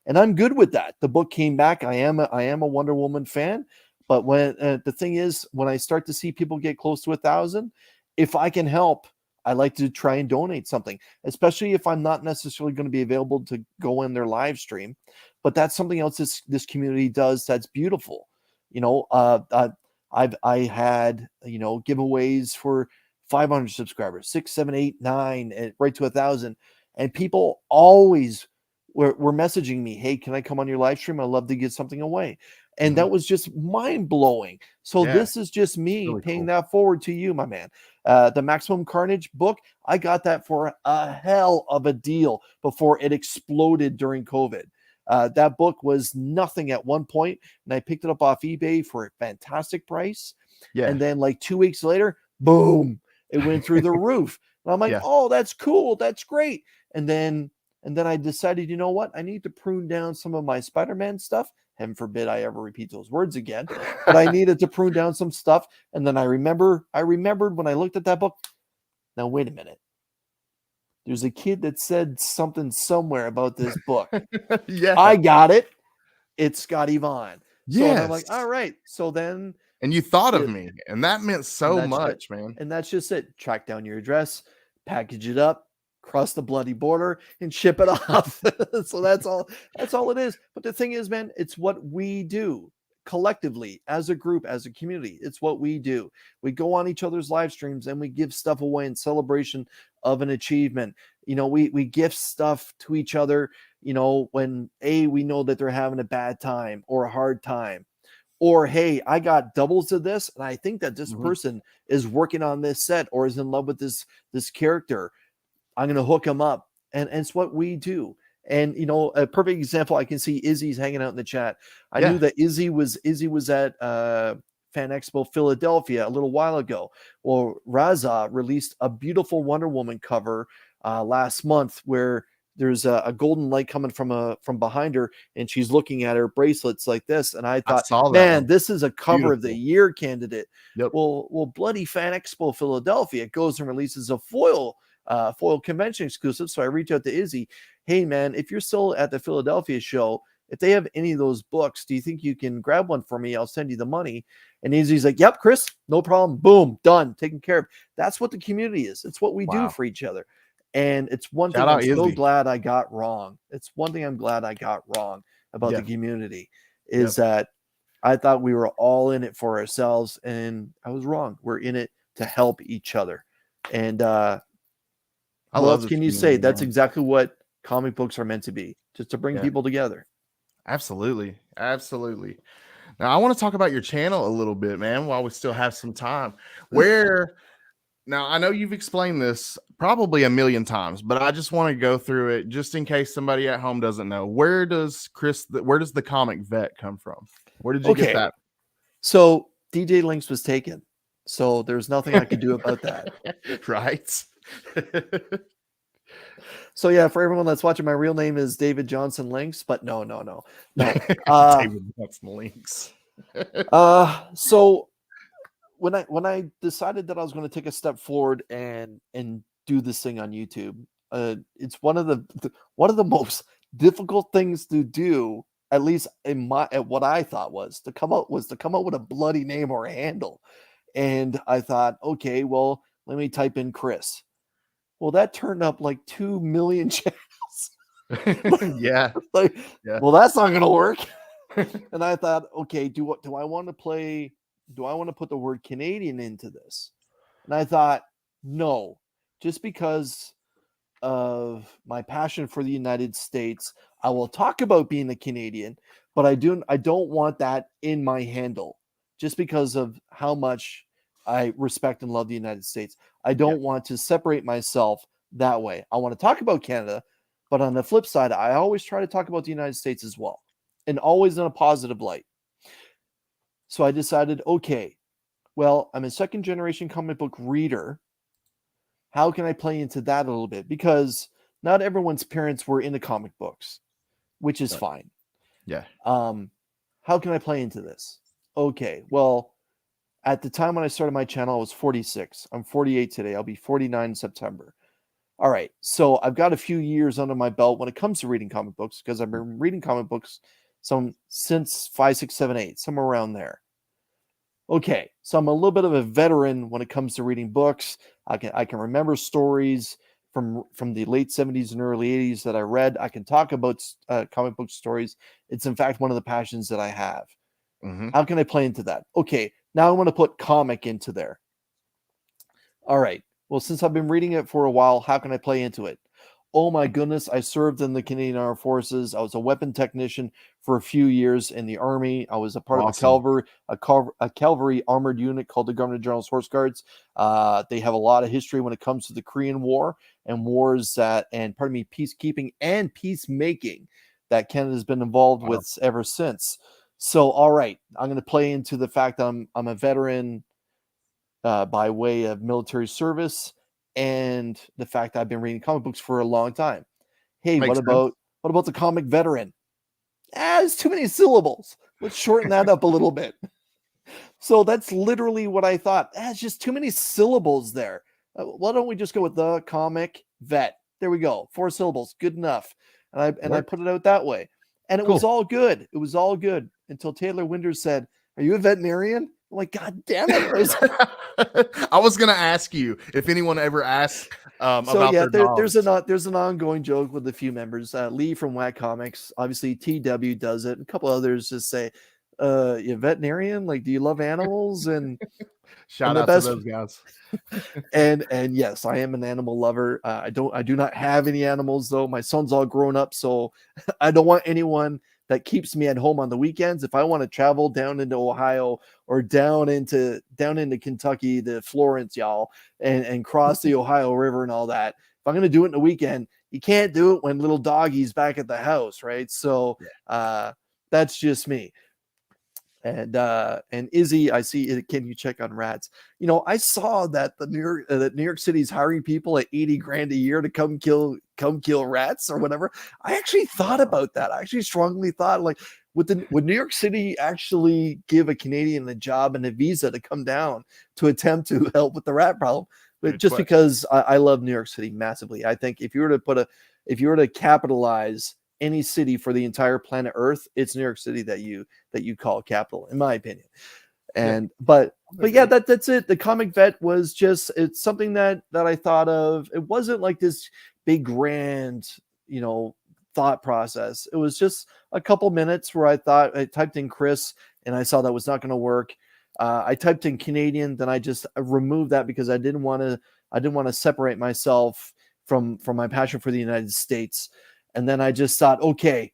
And I'm good with that. The book came back. I am a Wonder Woman fan. But when the thing is, when I start to see people get close to 1,000, if I can help, I like to try and donate something, especially if I'm not necessarily going to be available to go in their live stream. But that's something else this community does that's beautiful. You know, I had giveaways for 500 subscribers, 6, 7, 8, 9, and right to 1,000, and people always were messaging me, "Hey, can I come on your live stream? I'd love to get something away." And Hmm. that was just mind blowing. So Yeah, this is just me really paying cool. that forward to you, my man. The Maximum Carnage book, I got that for a hell of a deal before it exploded during COVID. That book was nothing at one point, and I picked it up off eBay for a fantastic price. Yeah, And then, like 2 weeks later, boom, it went through the roof. And I'm like, Yeah. oh, that's cool. That's great. And then I decided, you know what? I need to prune down some of my Spider-Man stuff. Heaven forbid I ever repeat those words again. But I needed to prune down some stuff. And then I remembered when I looked at that book. Now, wait a minute. There's a kid that said something somewhere about this book. Yeah. I got it. It's Scott Yvonne. So and I'm like, Yes. all right. So then And you thought of me, and that meant and so that's it. much, man. And that's just it. Track down your address, package it up, cross the bloody border, and ship it off. So that's all it is. But the thing is, man, it's what we do collectively as a group, as a community. It's what we do. We go on each other's live streams and we give stuff away in celebration of an achievement. You know, we gift stuff to each other, you know, when we know that they're having a bad time or a hard time. Or, hey, I got doubles of this, and I think that this person is working on this set or is in love with this character. I'm going to hook them up. And it's what we do. And, you know, a perfect example, I can see Izzy's hanging out in the chat. I knew that Izzy was at Fan Expo Philadelphia a little while ago. Well, Raza released a beautiful Wonder Woman cover last month where there's a golden light coming from behind her, and she's looking at her bracelets like this. And I thought, man, this is a cover of the year candidate. Yep. Well, bloody Fan Expo Philadelphia goes and releases a foil convention exclusive. So I reached out to Izzy. Hey, man, if you're still at the Philadelphia show, if they have any of those books, do you think you can grab one for me? I'll send you the money. And Izzy's like, yep, Chris, no problem. Boom, done, taken care of. That's what the community is. It's what we do for each other. And it's one thing I'm so glad I got wrong. It's one thing I'm glad I got wrong about the community is that I thought we were all in it for ourselves, and I was wrong. We're in it to help each other. And what else can you say? That's exactly what comic books are meant to be, just to bring people together. Absolutely. Absolutely. Now, I want to talk about your channel a little bit, man, while we still have some time. Now, I know you've explained this probably a million times, but I just want to go through it just in case somebody at home doesn't know. Where does the comic vet come from? Where did you get that? So DJ Links was taken. So there's nothing I could do about that. Right. So yeah, for everyone that's watching, my real name is David Johnson Links, but no. David Johnson Links. So when I decided that I was going to take a step forward and do this thing on YouTube, it's one of the most difficult things to do, at least at what I thought was to come up with a bloody name or a handle. And I thought, okay, well, let me type in Chris. Well, that turned up like 2 million channels. Well, that's not going to work. And I thought, okay, do I want to put the word Canadian into this? And I thought, no, just because of my passion for the United States, I will talk about being a Canadian, but I don't want that in my handle just because of how much I respect and love the United States. I don't want to separate myself that way. I want to talk about Canada, but on the flip side, I always try to talk about the United States as well, and always in a positive light. So I decided, okay, well, I'm a second generation comic book reader. How can I play into that a little bit? Because not everyone's parents were into comic books, which is fine. Yeah. How can I play into this? Okay, well, at the time when I started my channel, I was 46. I'm 48 today. I'll be 49 in September. All right, so I've got a few years under my belt when it comes to reading comic books, because I've been reading comic books since 5, 6, 7, 8, somewhere around there. Okay, so I'm a little bit of a veteran when it comes to reading books. I can remember stories from the late 70s and early 80s that I read. I can talk about comic book stories. It's in fact one of the passions that I have. Mm-hmm. How can I play into that? Okay, now I want to put comic into there. All right. Well, since I've been reading it for a while, how can I play into it? Oh my goodness, I served in the Canadian Armed Forces. I was a weapon technician for a few years in the Army. I was a part of a cavalry armored unit called the Governor General's Horse Guards. They have a lot of history when it comes to the Korean War and peacekeeping and peacemaking that Canada's been involved with ever since. So, all right, I'm going to play into the fact that I'm a veteran by way of military service, and the fact that I've been reading comic books for a long time. Hey, Makes sense. what about the comic veteran? It's too many syllables. Let's shorten that up a little bit. So that's literally what I thought. It's just too many syllables there. Why don't we just go with the comic vet? There we go. 4 syllables, good enough. And I put it out that way, and it was all good. It was all good until Taylor Winters said, "Are you a veterinarian?" I'm like, God damn it! I was gonna ask you if anyone ever asked So about yeah, their dogs. there's an ongoing joke with a few members. Lee from Whack Comics, obviously TW does it. A couple others just say, "You veterinarian? Like, do you love animals?" And Shout my out to best those guys. and yes, I am an animal lover. I do not have any animals though. My son's all grown up, so I don't want anyone that keeps me at home on the weekends. If I want to travel down into Ohio or down into Kentucky to Florence, y'all, and cross the Ohio River and all that, if I'm gonna do it in the weekend, you can't do it when little doggy's back at the house, right? So that's just me. And Izzy, I see. Can you check on rats? You know, I saw that that New York City's hiring people at 80 grand a year to come kill rats or whatever. I actually thought about that. I actually strongly thought, like, would New York City actually give a Canadian a job and a visa to come down to attempt to help with the rat problem? But Good just question. because I love New York City massively, I think if you were to capitalize any city for the entire planet Earth, it's New York City that you call capital, in my opinion. And but yeah, that's it. The comic vet was just, it's something that I thought of. It wasn't like this big grand, thought process. It was just a couple minutes where I typed in Chris and I saw that was not going to work. I typed in Canadian, then I just removed that because I didn't want to separate myself from my passion for the United States. And then I just thought, okay,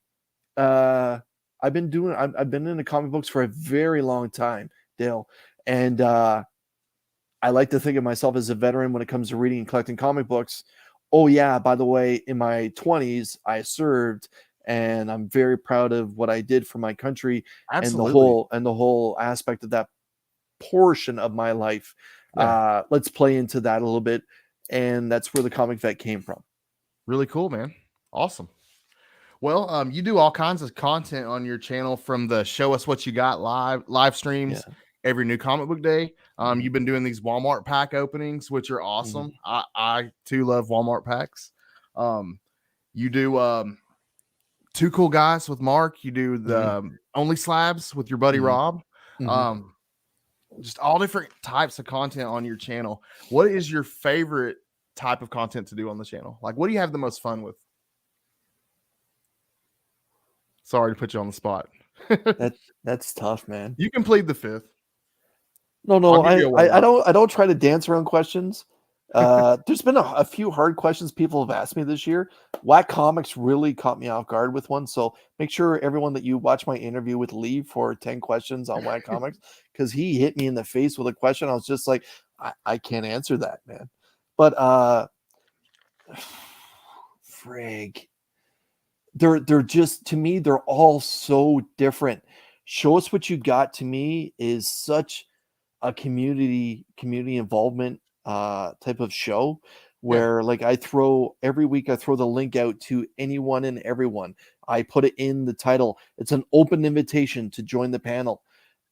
I've been into comic books for a very long time, Dale, and I like to think of myself as a veteran when it comes to reading and collecting comic books. Oh yeah, by the way, in my 20s, I served, and I'm very proud of what I did for my country. Absolutely. And the whole aspect of that portion of my life. Yeah. Let's play into that a little bit, and that's where the comic vet came from. Really cool, man. Awesome. Well, you do all kinds of content on your channel, from the Show Us What You Got live streams every new comic book day. You've been doing these Walmart pack openings, which are awesome. I too love Walmart packs. You do Two Cool Guys with Mark. You do the Only Slabs with your buddy Rob. Just all different types of content on your channel. What is your favorite type of content to do on the channel? Like, what do you have the most fun with? Sorry to put you on the spot. That's tough, man. You can plead the fifth. No, I don't try to dance around questions. There's been a few hard questions people have asked me this year. Whack Comics really caught me off guard with one. So make sure everyone that you watch my interview with Lee for 10 questions on Whack Comics, because he hit me in the face with a question. I was just like, I can't answer that, man. But frig. They're just, to me, they're all so different. Show Us What You Got, to me, is such a community involvement type of show where like every week I throw the link out to anyone and everyone. I put it in the title. It's an open invitation to join the panel.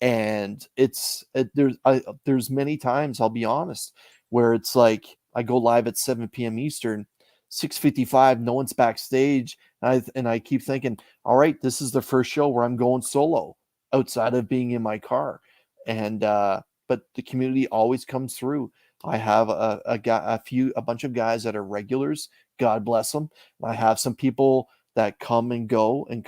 And there's many times, I'll be honest, where it's like I go live at 7 p.m. Eastern, 6:55, no one's backstage. And I keep thinking, all right, this is the first show where I'm going solo outside of being in my car. And but the community always comes through. I have a bunch of guys that are regulars. God bless them. I have some people that come and go. And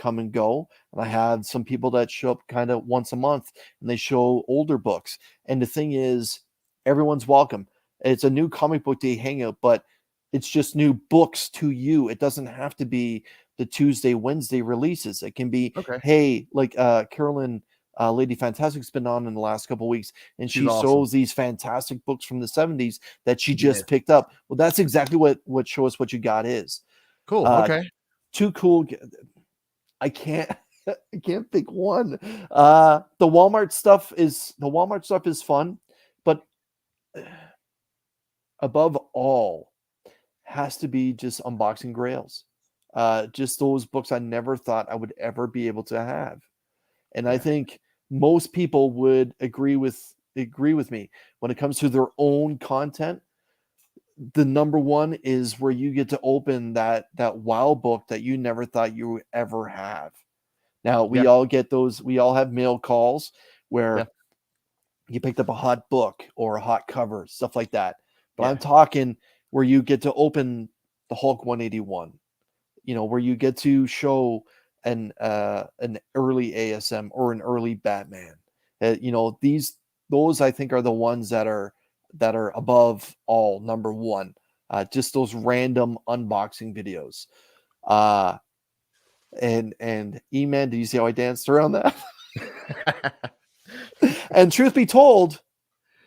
I have some people that show up kind of once a month, and they show older books. And the thing is, everyone's welcome. It's a new comic book day hangout, but it's just new books to you. It doesn't have to be the Tuesday, Wednesday releases. It can be, hey, like Carolyn, Lady Fantastic's been on in the last couple of weeks, and she shows these fantastic books from the 70s that she just picked up. Well, that's exactly what Show Us What You Got is. Cool. Okay. Too cool. I can't pick one. The Walmart stuff is fun, but above all has to be just Unboxing Grails. Just those books I never thought I would ever be able to have. And I Yeah. think most people would agree with me when it comes to their own content. The number one is where you get to open that wow book that you never thought you would ever have. Now we Yeah. all get those. We all have mail calls Yeah. where you picked up a hot book or a hot cover, stuff like that. But Yeah. I'm talking where you get to open the Hulk 181, where you get to show an early ASM or an early Batman. Those I think are the ones that are above all number one. Just those random unboxing videos. Uh and E-Man, do you see how I danced around that? And truth be told,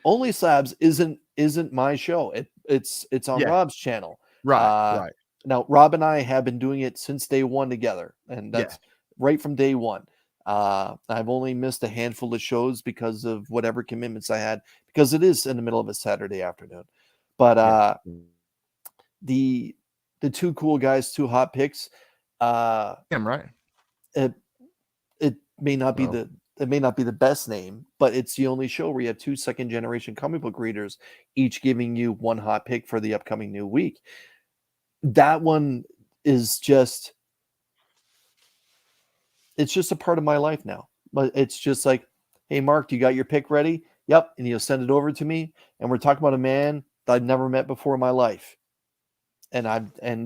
Only Slabs isn't my show. It's on Yeah. Rob's channel. Right. Uh, Right. Now Rob and I have been doing it since day one together, and Yeah. that's right from day one. I've only missed a handful of shows because of whatever commitments I had, because it is in the middle of a Saturday afternoon. But Yeah. the two cool guys, two hot picks. I'm right. It it may not be Oh, the best name, but it's the only show where you have two second generation comic book readers, each giving you one hot pick for the upcoming new week. That one is just it's just a part of my life now. But it's just like, hey Mark, you got your pick ready? Yep, and he'll send it over to me. And we're talking about a man that I've never met before in my life. And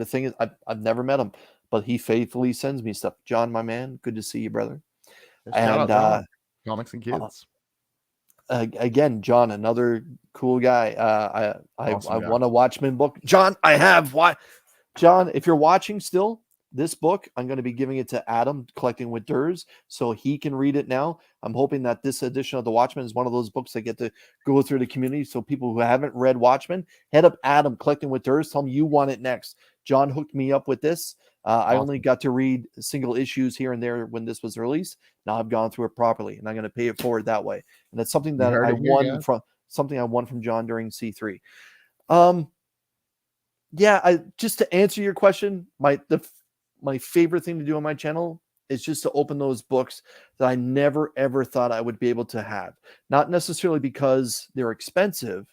the thing is, I've never met him, but he faithfully sends me stuff. John, my man, good to see you, brother. shout And out John, Comics and uh, Kids. again, John, another cool guy. Awesome I guy. want a Watchmen book. John, I have what? John, if you're watching still, this book, I'm going to be giving it to Adam, Collecting with Durs, so he can read it now. I'm hoping that this edition of The Watchmen is one of those books that get to go through the community. So people who haven't read Watchmen, head up Adam, Collecting with Durs, tell him you want it next. John hooked me up with this. I only Awesome. got to read single issues here and there when this was released. Now I've gone through it properly, and I'm going to pay it forward that way. And that's something You that heard I it here, won guys. from John during C3. Um, yeah, just to answer your question, my favorite thing to do on my channel is just to open those books that I never ever thought I would be able to have. Not necessarily because they're expensive,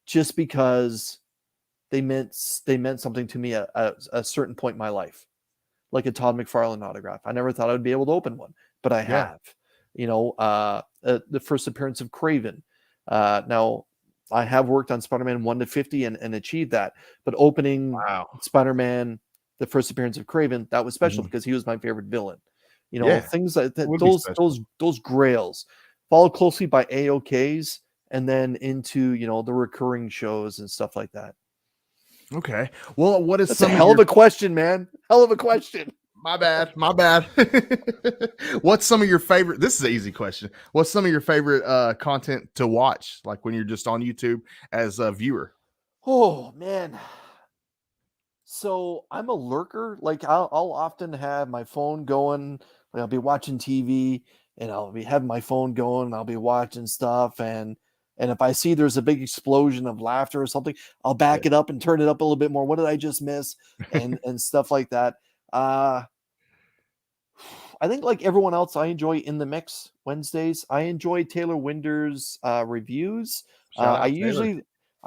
just because they meant something to me at a certain point in my life, like a Todd McFarlane autograph. I never thought I would be able to open one, but I Yeah. have. The first appearance of Craven. Now, I have worked on Spider-Man 1 to 50 and achieved that, but opening Wow. Spider-Man, the first appearance of Craven, that was special Mhm. because he was my favorite villain. Yeah. Things like It that, would be those special. those those grails, followed closely by AOKs, and then into the recurring shows and stuff like that. Okay. Well, what is That's a some of hell of your a question, man. Hell of a question. my bad. My bad. What's some of your favorite? This is an easy question. What's some of your favorite content to watch, like when you're just on YouTube as a viewer? Oh man. So I'm a lurker. Like I'll often have my phone going. Like I'll be watching TV and I'll be having my phone going. And I'll be watching stuff and if I see there's a big explosion of laughter or something, I'll Yeah. back it up and turn it up a little bit more. What did I just miss? And stuff like that. Uh I think like everyone else, I enjoy In the Mix Wednesdays. I enjoy Taylor Winder's reviews. Shout I out Taylor.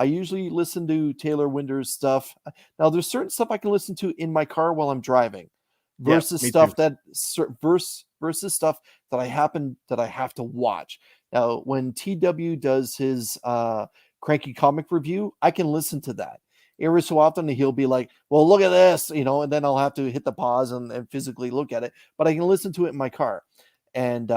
usually listen to Taylor Winder's stuff. Now, there's certain stuff I can listen to in my car while I'm driving, Yeah, versus me too. stuff versus stuff that I have to watch. Now, when TW does his cranky comic review, I can listen to that every so often. He'll be like, well, look at this, and then I'll have to hit the pause and physically look at it, but I can listen to it in my car. And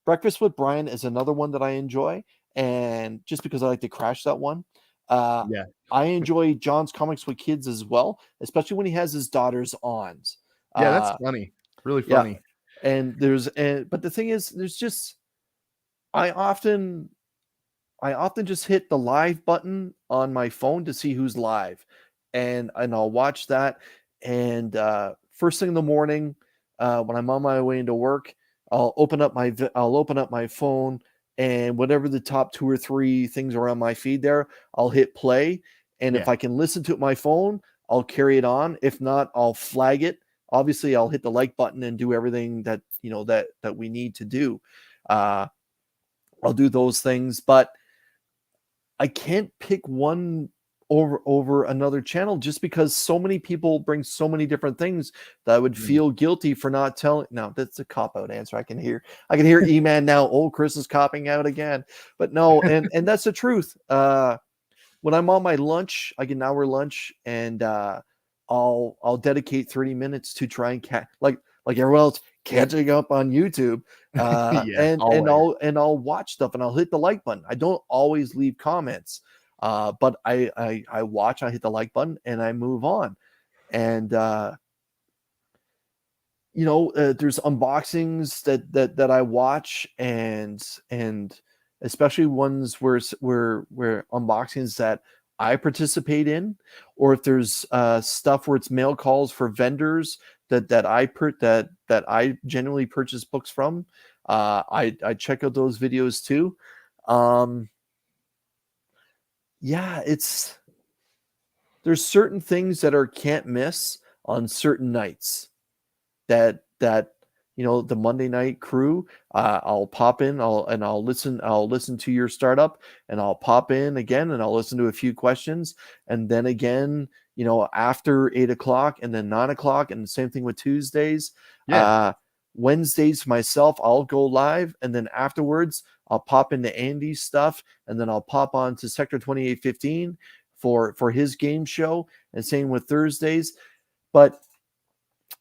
Breakfast with Brian is another one that I enjoy, and just because I like to crash that one. uh Yeah. I enjoy John's Comics with Kids as well, especially when he has his daughters on. Yeah, that's uh funny. Really yeah, funny. but the thing is, there's just i often I often just hit the live button on my phone to see who's live, and I'll watch that. And first thing in the morning, when I'm on my way into work, I'll open up my phone and whatever the top 2 or 3 things are on my feed there, I'll hit play. And if Yeah. I can listen to it my phone, I'll carry it on. If not, I'll flag it. Obviously, I'll hit the like button and do everything that that we need to do. I'll do those things, but I can't pick one over another channel just because so many people bring so many different things that I would feel guilty for not telling. No, that's a cop out answer. I can hear E-Man now. Oh, Chris is copping out again. But no, and that's the truth. When I'm on my lunch, I get an hour lunch, and I'll dedicate 30 minutes to try and like everyone else catching up on YouTube. Yeah, and always. I'll watch stuff, and I'll hit the like button. I don't always leave comments, but I watch, I hit the like button, and I move on. And there's unboxings that I watch, and especially ones where unboxings that I participate in, or if there's stuff where it's mail calls for vendors that I genuinely purchase books from. I check out those videos too. Yeah, there's certain things that are can't miss on certain nights. That the Monday night crew, I'll pop in, I'll listen to your startup, and I'll pop in again, and I'll listen to a few questions, and then again, after 8 o'clock, and then 9 o'clock, and the same thing with Tuesdays. Yeah. Wednesdays myself, I'll go live, and then afterwards I'll pop into Andy's stuff, and then I'll pop on to Sector 2815 for his game show, and same with Thursdays. But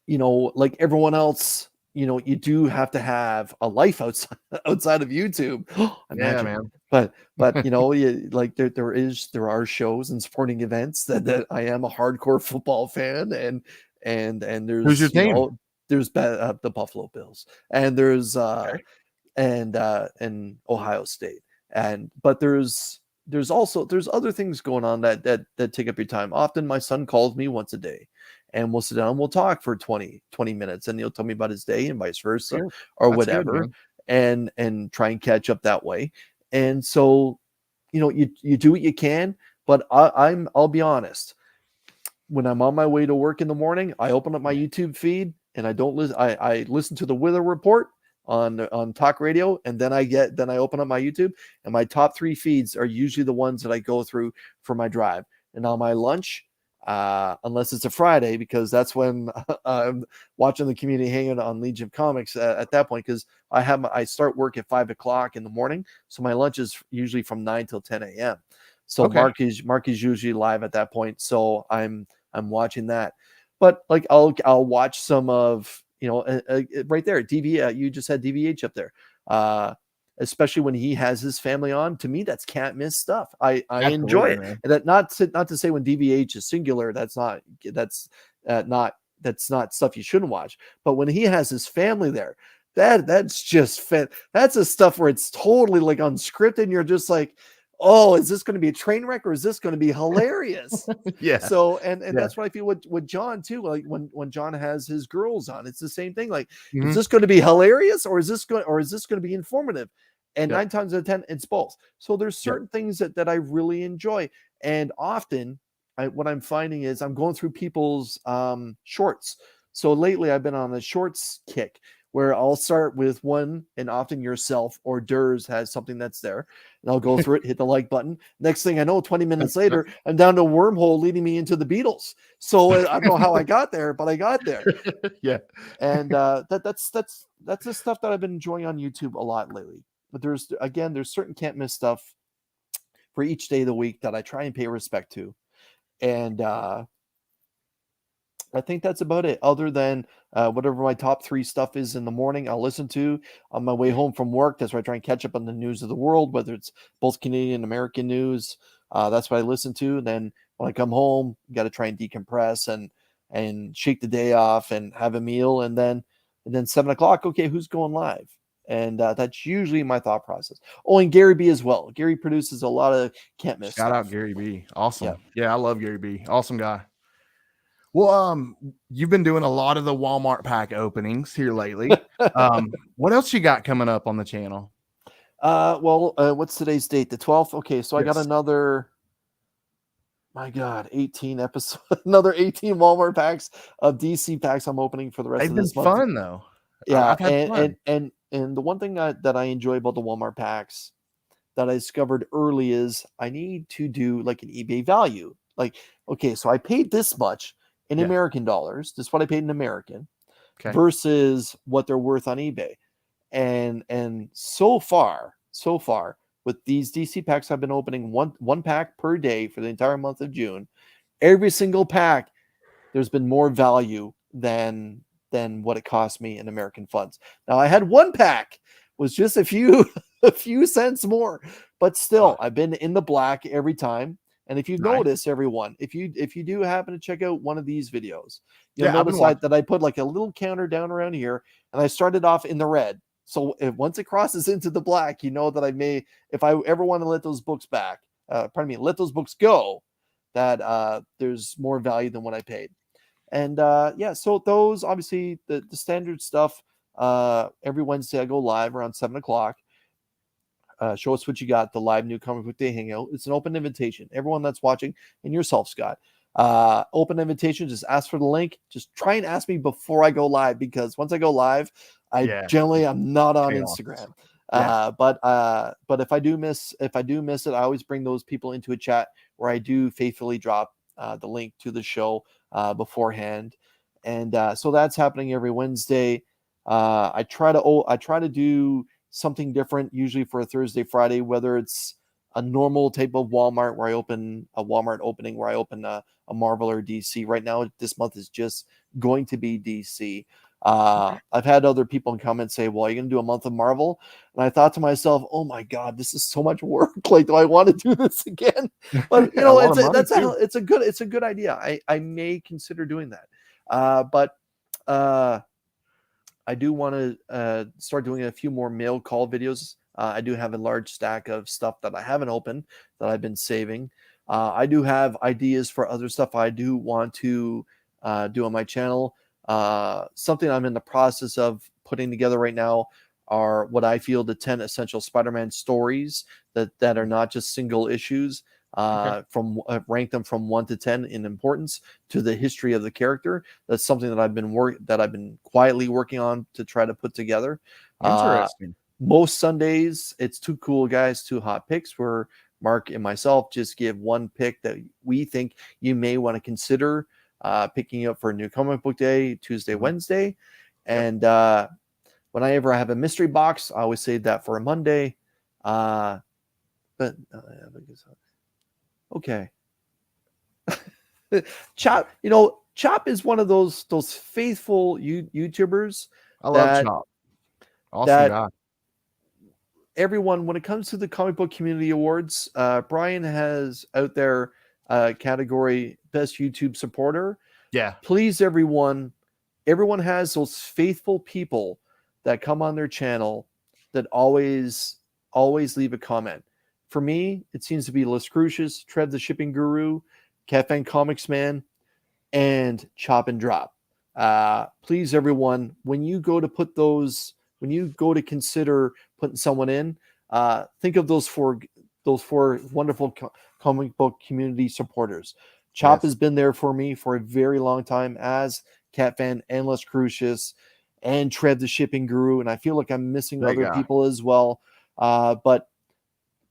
like everyone else, you do have to have a life outside of YouTube. Yeah, Imagine. man. But like there are shows and sporting events that I am a hardcore football fan, and Who's your there's team? there's the Buffalo Bills, and there's Okay. and Ohio State, but there's also other things going on that take up your time. Often my son calls me once a day, and we'll sit down and we'll talk for 20 minutes, and he'll tell me about his day and vice versa, Good. or That's good, whatever, man. and try and catch up that way. And so you do what you can, but I'll be honest. When I'm on my way to work in the morning, I open up my YouTube feed, and I don't listen. I listen to the weather report on talk radio, and then I open up my YouTube, and my top 3 feeds are usually the ones that I go through for my drive. And on my lunch, unless it's a Friday, because that's when I'm watching the community hangout on Legion Comics at that point, because I start work at 5 o'clock in the morning, so my lunch is usually from 9 till 10 a.m. So Okay. Mark is usually live at that point, so I'm watching that. But like I'll watch some of right there DV. You just had DVH up there. Especially when he has his family on. To me, that's can't miss stuff. I enjoy Absolutely, it. man. And that not to say when DVH is singular, that's not stuff you shouldn't watch. But when he has his family there, that's just that's a stuff where it's totally like unscripted, and you're just like, oh, is this going to be a train wreck, or is this going to be hilarious? Yeah. So, and Yeah. that's what I feel with John too. Like when John has his girls on, it's the same thing. Like, is Mhm. this going to be hilarious, or is this going to be informative? And Yep. 9 times out of 10, it's both. So there's Yep. certain things that I really enjoy, and often what I'm finding is I'm going through people's shorts. So lately I've been on a shorts kick, where I'll start with one, and often yourself or Durs has something that's there, and I'll go through it, hit the like button. Next thing I know, 20 minutes later, I'm down to a wormhole leading me into the Beatles. So I don't know how I got there, but I got there. Yeah. And that's the stuff that I've been enjoying on YouTube a lot lately. But there's certain can't miss stuff for each day of the week that I try and pay respect to. And I think that's about it. Other than whatever my top 3 stuff is in the morning, I'll listen to on my way home from work. That's where I try and catch up on the news of the world, whether it's both Canadian and American news. That's what I listen to. And then when I come home, got to try and decompress and shake the day off and have a meal. And then 7 o'clock, okay, who's going live? And that's usually my thought process. Oh, and Gary B as well. Gary produces a lot of can't miss Shout stuff. out Gary B. Awesome. Yeah. Yeah, I love Gary B. Awesome guy. Well, you've been doing a lot of the Walmart pack openings here lately. What else you got coming up on the channel? What's today's date? The 12th. Okay, so I got Yes. another. My God, 18 episodes, another 18 Walmart packs of DC packs I'm opening for the rest They've of been this month. fun though. Yeah, I've had fun. and the one thing that I enjoy about the Walmart packs that I discovered early is I need to do like an eBay value. Like, okay, so I paid this much in Yeah. American dollars. This is what I paid in American Okay. versus what they're worth on eBay. And so far, with these DC packs I've been opening one pack per day for the entire month of June, every single pack there's been more value than what it cost me in American funds. Now I had one pack was just a few a few cents more, but still Oh, I've been in the black every time. And if you nice. notice, everyone, if you do happen to check out one of these videos, you'll Yeah, I've been notice watching. that I put like a little counter down around here, and I started off in the red. So once it crosses into the black, you know that I may, if I ever want to let those books back, let those books go, that there's more value than what I paid. And yeah, so those obviously the standard stuff. Every Wednesday I go live around 7 o'clock. Show us what you got. The live new comic book day hangout. It's an open invitation. Everyone that's watching, and yourself, Scott. Open invitation. Just ask for the link. Just try and ask me before I go live, because once I go live, I Yeah. generally I'm not on Chaos. Instagram. Yeah. But if I do miss it, I always bring those people into a chat where I do faithfully drop the link to the show beforehand, and so that's happening every Wednesday. I try to do something different, usually for a Thursday, Friday, whether it's a normal type of Walmart where I open a Walmart opening where I open a Marvel or DC. Right now, this month is just going to be DC. I've had other people in comments say, "Well, are you going to do a month of Marvel?" And I thought to myself, "Oh my God, this is so much work. Like, do I want to do this again?" But A lot of money too. it's a good idea. I may consider doing that. But I do want to start doing a few more mail call videos. I do have a large stack of stuff that I haven't opened that I've been saving. I do have ideas for other stuff I do want to do on my channel. Something I'm in the process of putting together right now are what I feel the 10 essential Spider-Man stories that are not just single issues. Okay. From rank them from 1 to 10 in importance to the history of the character. That's something that I've been quietly working on to try to put together. Interesting. Most Sundays, it's Too Cool Guys, Too Hot Picks, where Mark and myself just give one pick that we think you may want to consider picking up for a new comic book day, Tuesday, Wednesday. Yep. And whenever I have a mystery box, I always save that for a Monday. Okay. Chop, Chop is one of those faithful YouTubers I love that Chop. Awesome that guy. everyone, when it comes to the comic book community awards, Brian has out there category best YouTube supporter. Yeah. Please, everyone has those faithful people that come on their channel that always leave a comment. For me, it seems to be Les Crucius, Trev the Shipping Guru, Catfan Comics Man, and Chop and Drop. Please, everyone, when you go to consider putting someone in, think of those four wonderful comic book community supporters. Chop has been there for me for a very long time, as Catfan and Les Crucius and Trev the Shipping Guru, and I feel like I'm missing Great other guy. people as well. But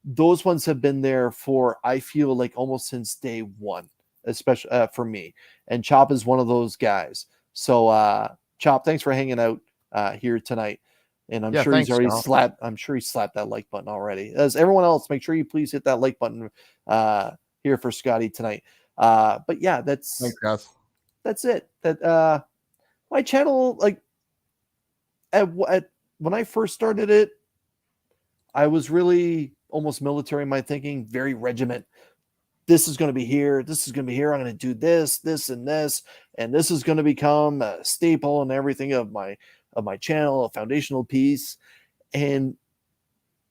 those ones have been there for, I feel like, almost since day one, especially for me. And Chop is one of those guys. So Chop, thanks for hanging out here tonight. And I'm sure Thanks, he's already Chop. slapped that like button already. As everyone else, make sure you please hit that like button here for Scotty tonight. But yeah, Thanks, guys. that's it. My channel, like when I first started it, I was really almost military in my thinking, very regiment. This is going to be here. This is going to be here. I'm going to do this, this, and this, and this is going to become a staple and everything of my channel, a foundational piece. And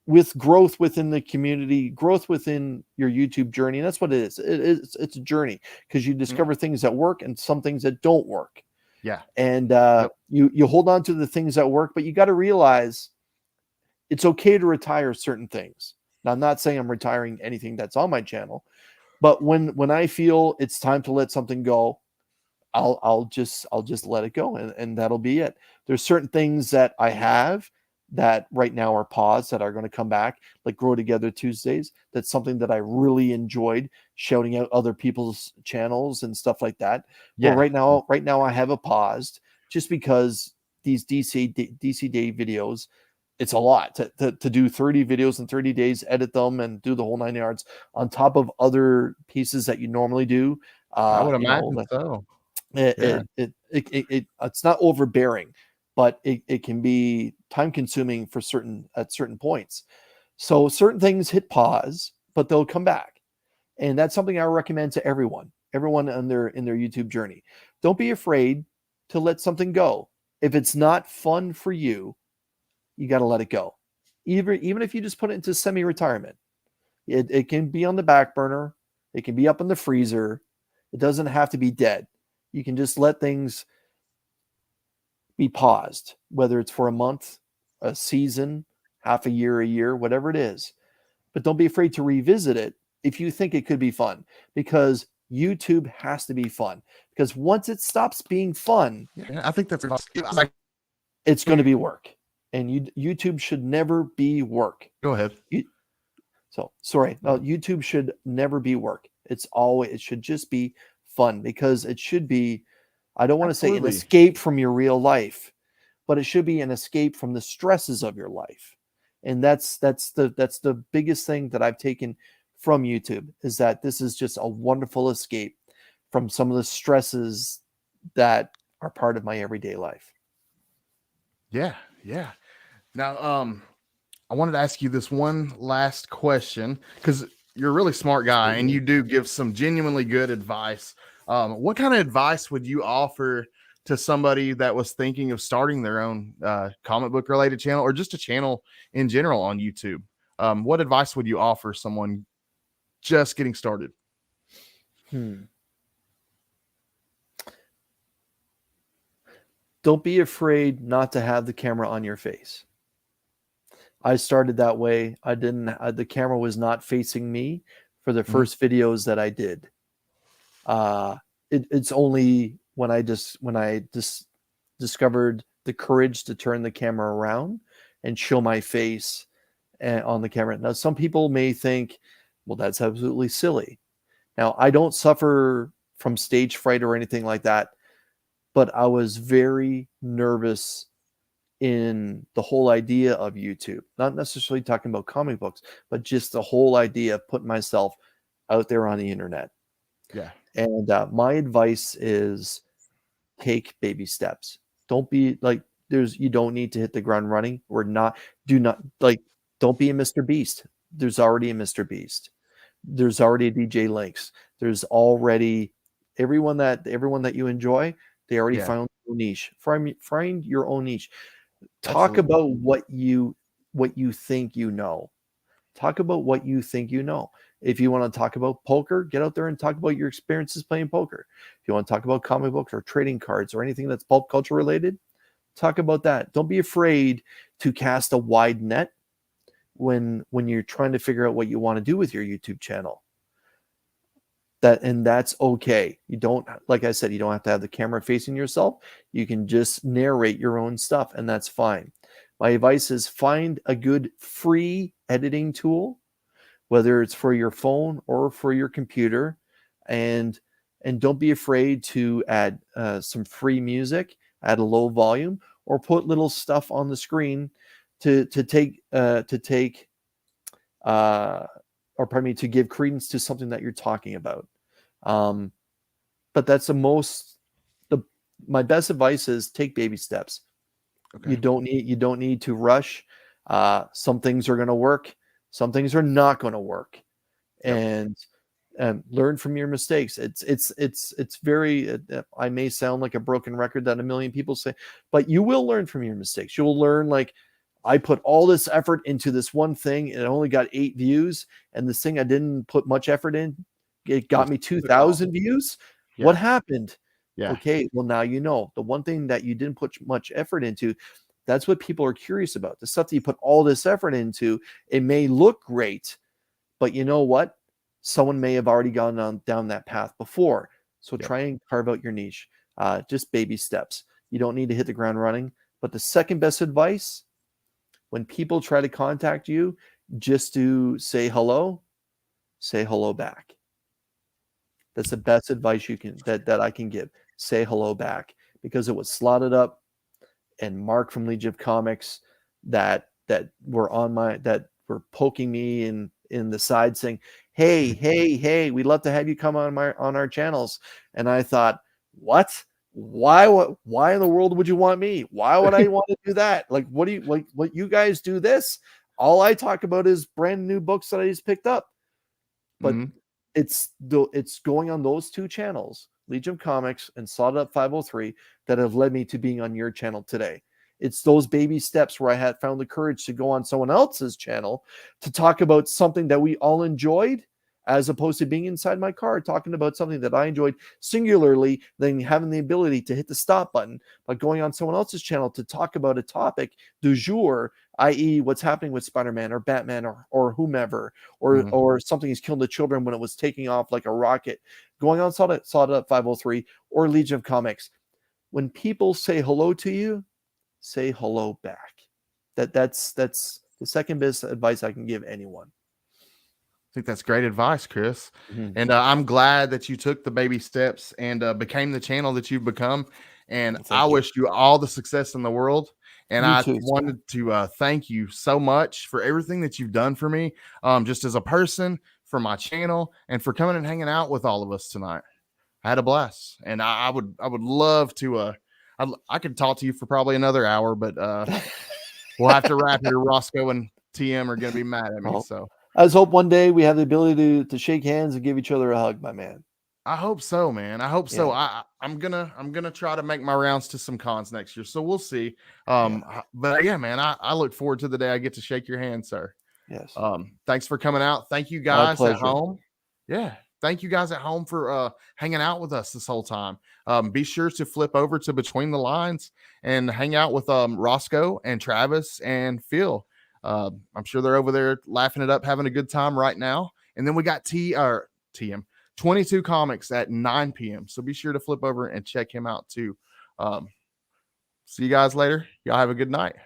with growth within the community, growth within your YouTube journey, and that's what it is. It's a journey, because you discover things that work and some things that don't work. Yeah. And you hold on to the things that work, but you got to realize it's okay to retire certain things. Now, I'm not saying I'm retiring anything that's on my channel, but when I feel it's time to let something go, I'll just let it go, and that'll be it. There's certain things that I have that right now are paused that are going to come back, like Grow Together Tuesdays. That's something that I really enjoyed, shouting out other people's channels and stuff like that. But Yeah. right now I have it paused just because these DC Day videos, it's a lot to do 30 videos in 30 days, edit them, and do the whole 9 yards on top of other pieces that you normally do. I would You know, imagine so. Yeah. it's not overbearing, but it can be time consuming for certain points. So certain things hit pause, but they'll come back. And that's something I recommend to everyone in their YouTube journey. Don't be afraid to let something go. If it's not fun for you, you got to let it go. Even if you just put it into semi-retirement, it can be on the back burner. It can be up in the freezer. It doesn't have to be dead. You can just let things be paused, whether it's for a month, a season, half a year, whatever it is. But don't be afraid to revisit it if you think it could be fun, because YouTube has to be fun. Because once it stops being fun, Yeah, I think that's it's going to be work. And YouTube should never be work. Go ahead. YouTube should never be work. It should just be fun, because it should be, I don't want to say an escape from your real life, but it should be an escape from the stresses of your life. And that's the biggest thing that I've taken from YouTube, is that this is just a wonderful escape from some of the stresses that are part of my everyday life. Yeah. Now, I wanted to ask you this one last question, because you're a really smart guy and you do give some genuinely good advice. What kind of advice would you offer to somebody that was thinking of starting their own comic book related channel, or just a channel in general on YouTube? What advice would you offer someone just getting started? Don't be afraid not to have the camera on your face. I started that way. The camera was not facing me for the first videos that I did. It's only when I discovered the courage to turn the camera around and show my face on the camera. Now, some people may think, well, that's absolutely silly. Now, I don't suffer from stage fright or anything like that, but I was very nervous in the whole idea of YouTube, not necessarily talking about comic books, but just the whole idea of putting myself out there on the internet. Yeah. And my advice is take baby steps. Don't be like, you don't need to hit the ground running. Don't be a Mr. Beast. There's already a Mr. Beast. There's already a DJ Lynx. There's already everyone that you enjoy. They already found their own niche. Find your own niche. Talk about what you think you know. Talk about what you think you know. If you want to talk about poker, get out there and talk about your experiences playing poker. If you want to talk about comic books or trading cards or anything that's pulp culture related, talk about that. Don't be afraid to cast a wide net when you're trying to figure out what you want to do with your YouTube channel. That's okay. You don't, like I said, you don't have to have the camera facing yourself. You can just narrate your own stuff, and that's fine. My advice is find a good free editing tool, whether it's for your phone or for your computer, and don't be afraid to add some free music at a low volume, or put little stuff on the screen to give credence to something that you're talking about. But that's my best advice is take baby steps. Okay. You don't need to rush. Some things are going to work. Some things are not going to work. Yep. And learn from your mistakes. It's very, I may sound like a broken record that a million people say, but you will learn from your mistakes. You'll learn, like, I put all this effort into this one thing and it only got 8 views, and this thing I didn't put much effort in, it got me 2,000 views. Yeah. What happened? Yeah. Okay, well, now you know. The one thing that you didn't put much effort into, That's what people are curious about. The stuff that you put all this effort into, it may look great, but you know what? Someone may have already gone down that path before. So Yep. try and carve out your niche. Just baby steps. You don't need to hit the ground running. But the second best advice, when people try to contact you, just to say hello back. That's the best advice you can that I can give. Say hello back, because it was slotted up and Mark from Legion of Comics that were poking me in the side saying, hey, we'd love to have you come on our channels. And I thought, what? Why in the world would you want me? Why would I want to do that? Like, what do you like? What you guys do this? All I talk about is brand new books that I just picked up. But it's going on those two channels, Legion of Comics and Slotted Up 503, that have led me to being on your channel today. It's those baby steps where I had found the courage to go on someone else's channel to talk about something that we all enjoyed, as opposed to being inside my car talking about something that I enjoyed singularly, then having the ability to hit the stop button by going on someone else's channel to talk about a topic du jour, i.e. what's happening with Spider-Man or Batman or whomever, or something is killing the children when it was taking off like a rocket, going on Solid Up 503 or Legion of Comics. When people say hello to you, say hello back. That's the second best advice I can give anyone. I think that's great advice, Chris. And I'm glad that you took the baby steps and became the channel that you've become. And I wish you all the success in the world. And I wanted to thank you so much for everything that you've done for me, just as a person, for my channel, and for coming and hanging out with all of us tonight. I had a blast, and I would love to. I could talk to you for probably another hour, but we'll have to wrap here. Roscoe and TM are going to be mad at me. So I just hope one day we have the ability to shake hands and give each other a hug, my man. I hope so, man. I hope so. I'm gonna try to make my rounds to some cons next year, so we'll see. But yeah, man, I look forward to the day I get to shake your hand, sir. Yes. Thanks for coming out. Thank you guys at home. Yeah. Thank you guys at home for hanging out with us this whole time. Be sure to flip over to Between the Lines and hang out with Roscoe and Travis and Phil. I'm sure they're over there laughing it up, having a good time right now. And then we got TM 22 Comics at 9 p.m. So be sure to flip over and check him out too. See you guys later. Y'all have a good night.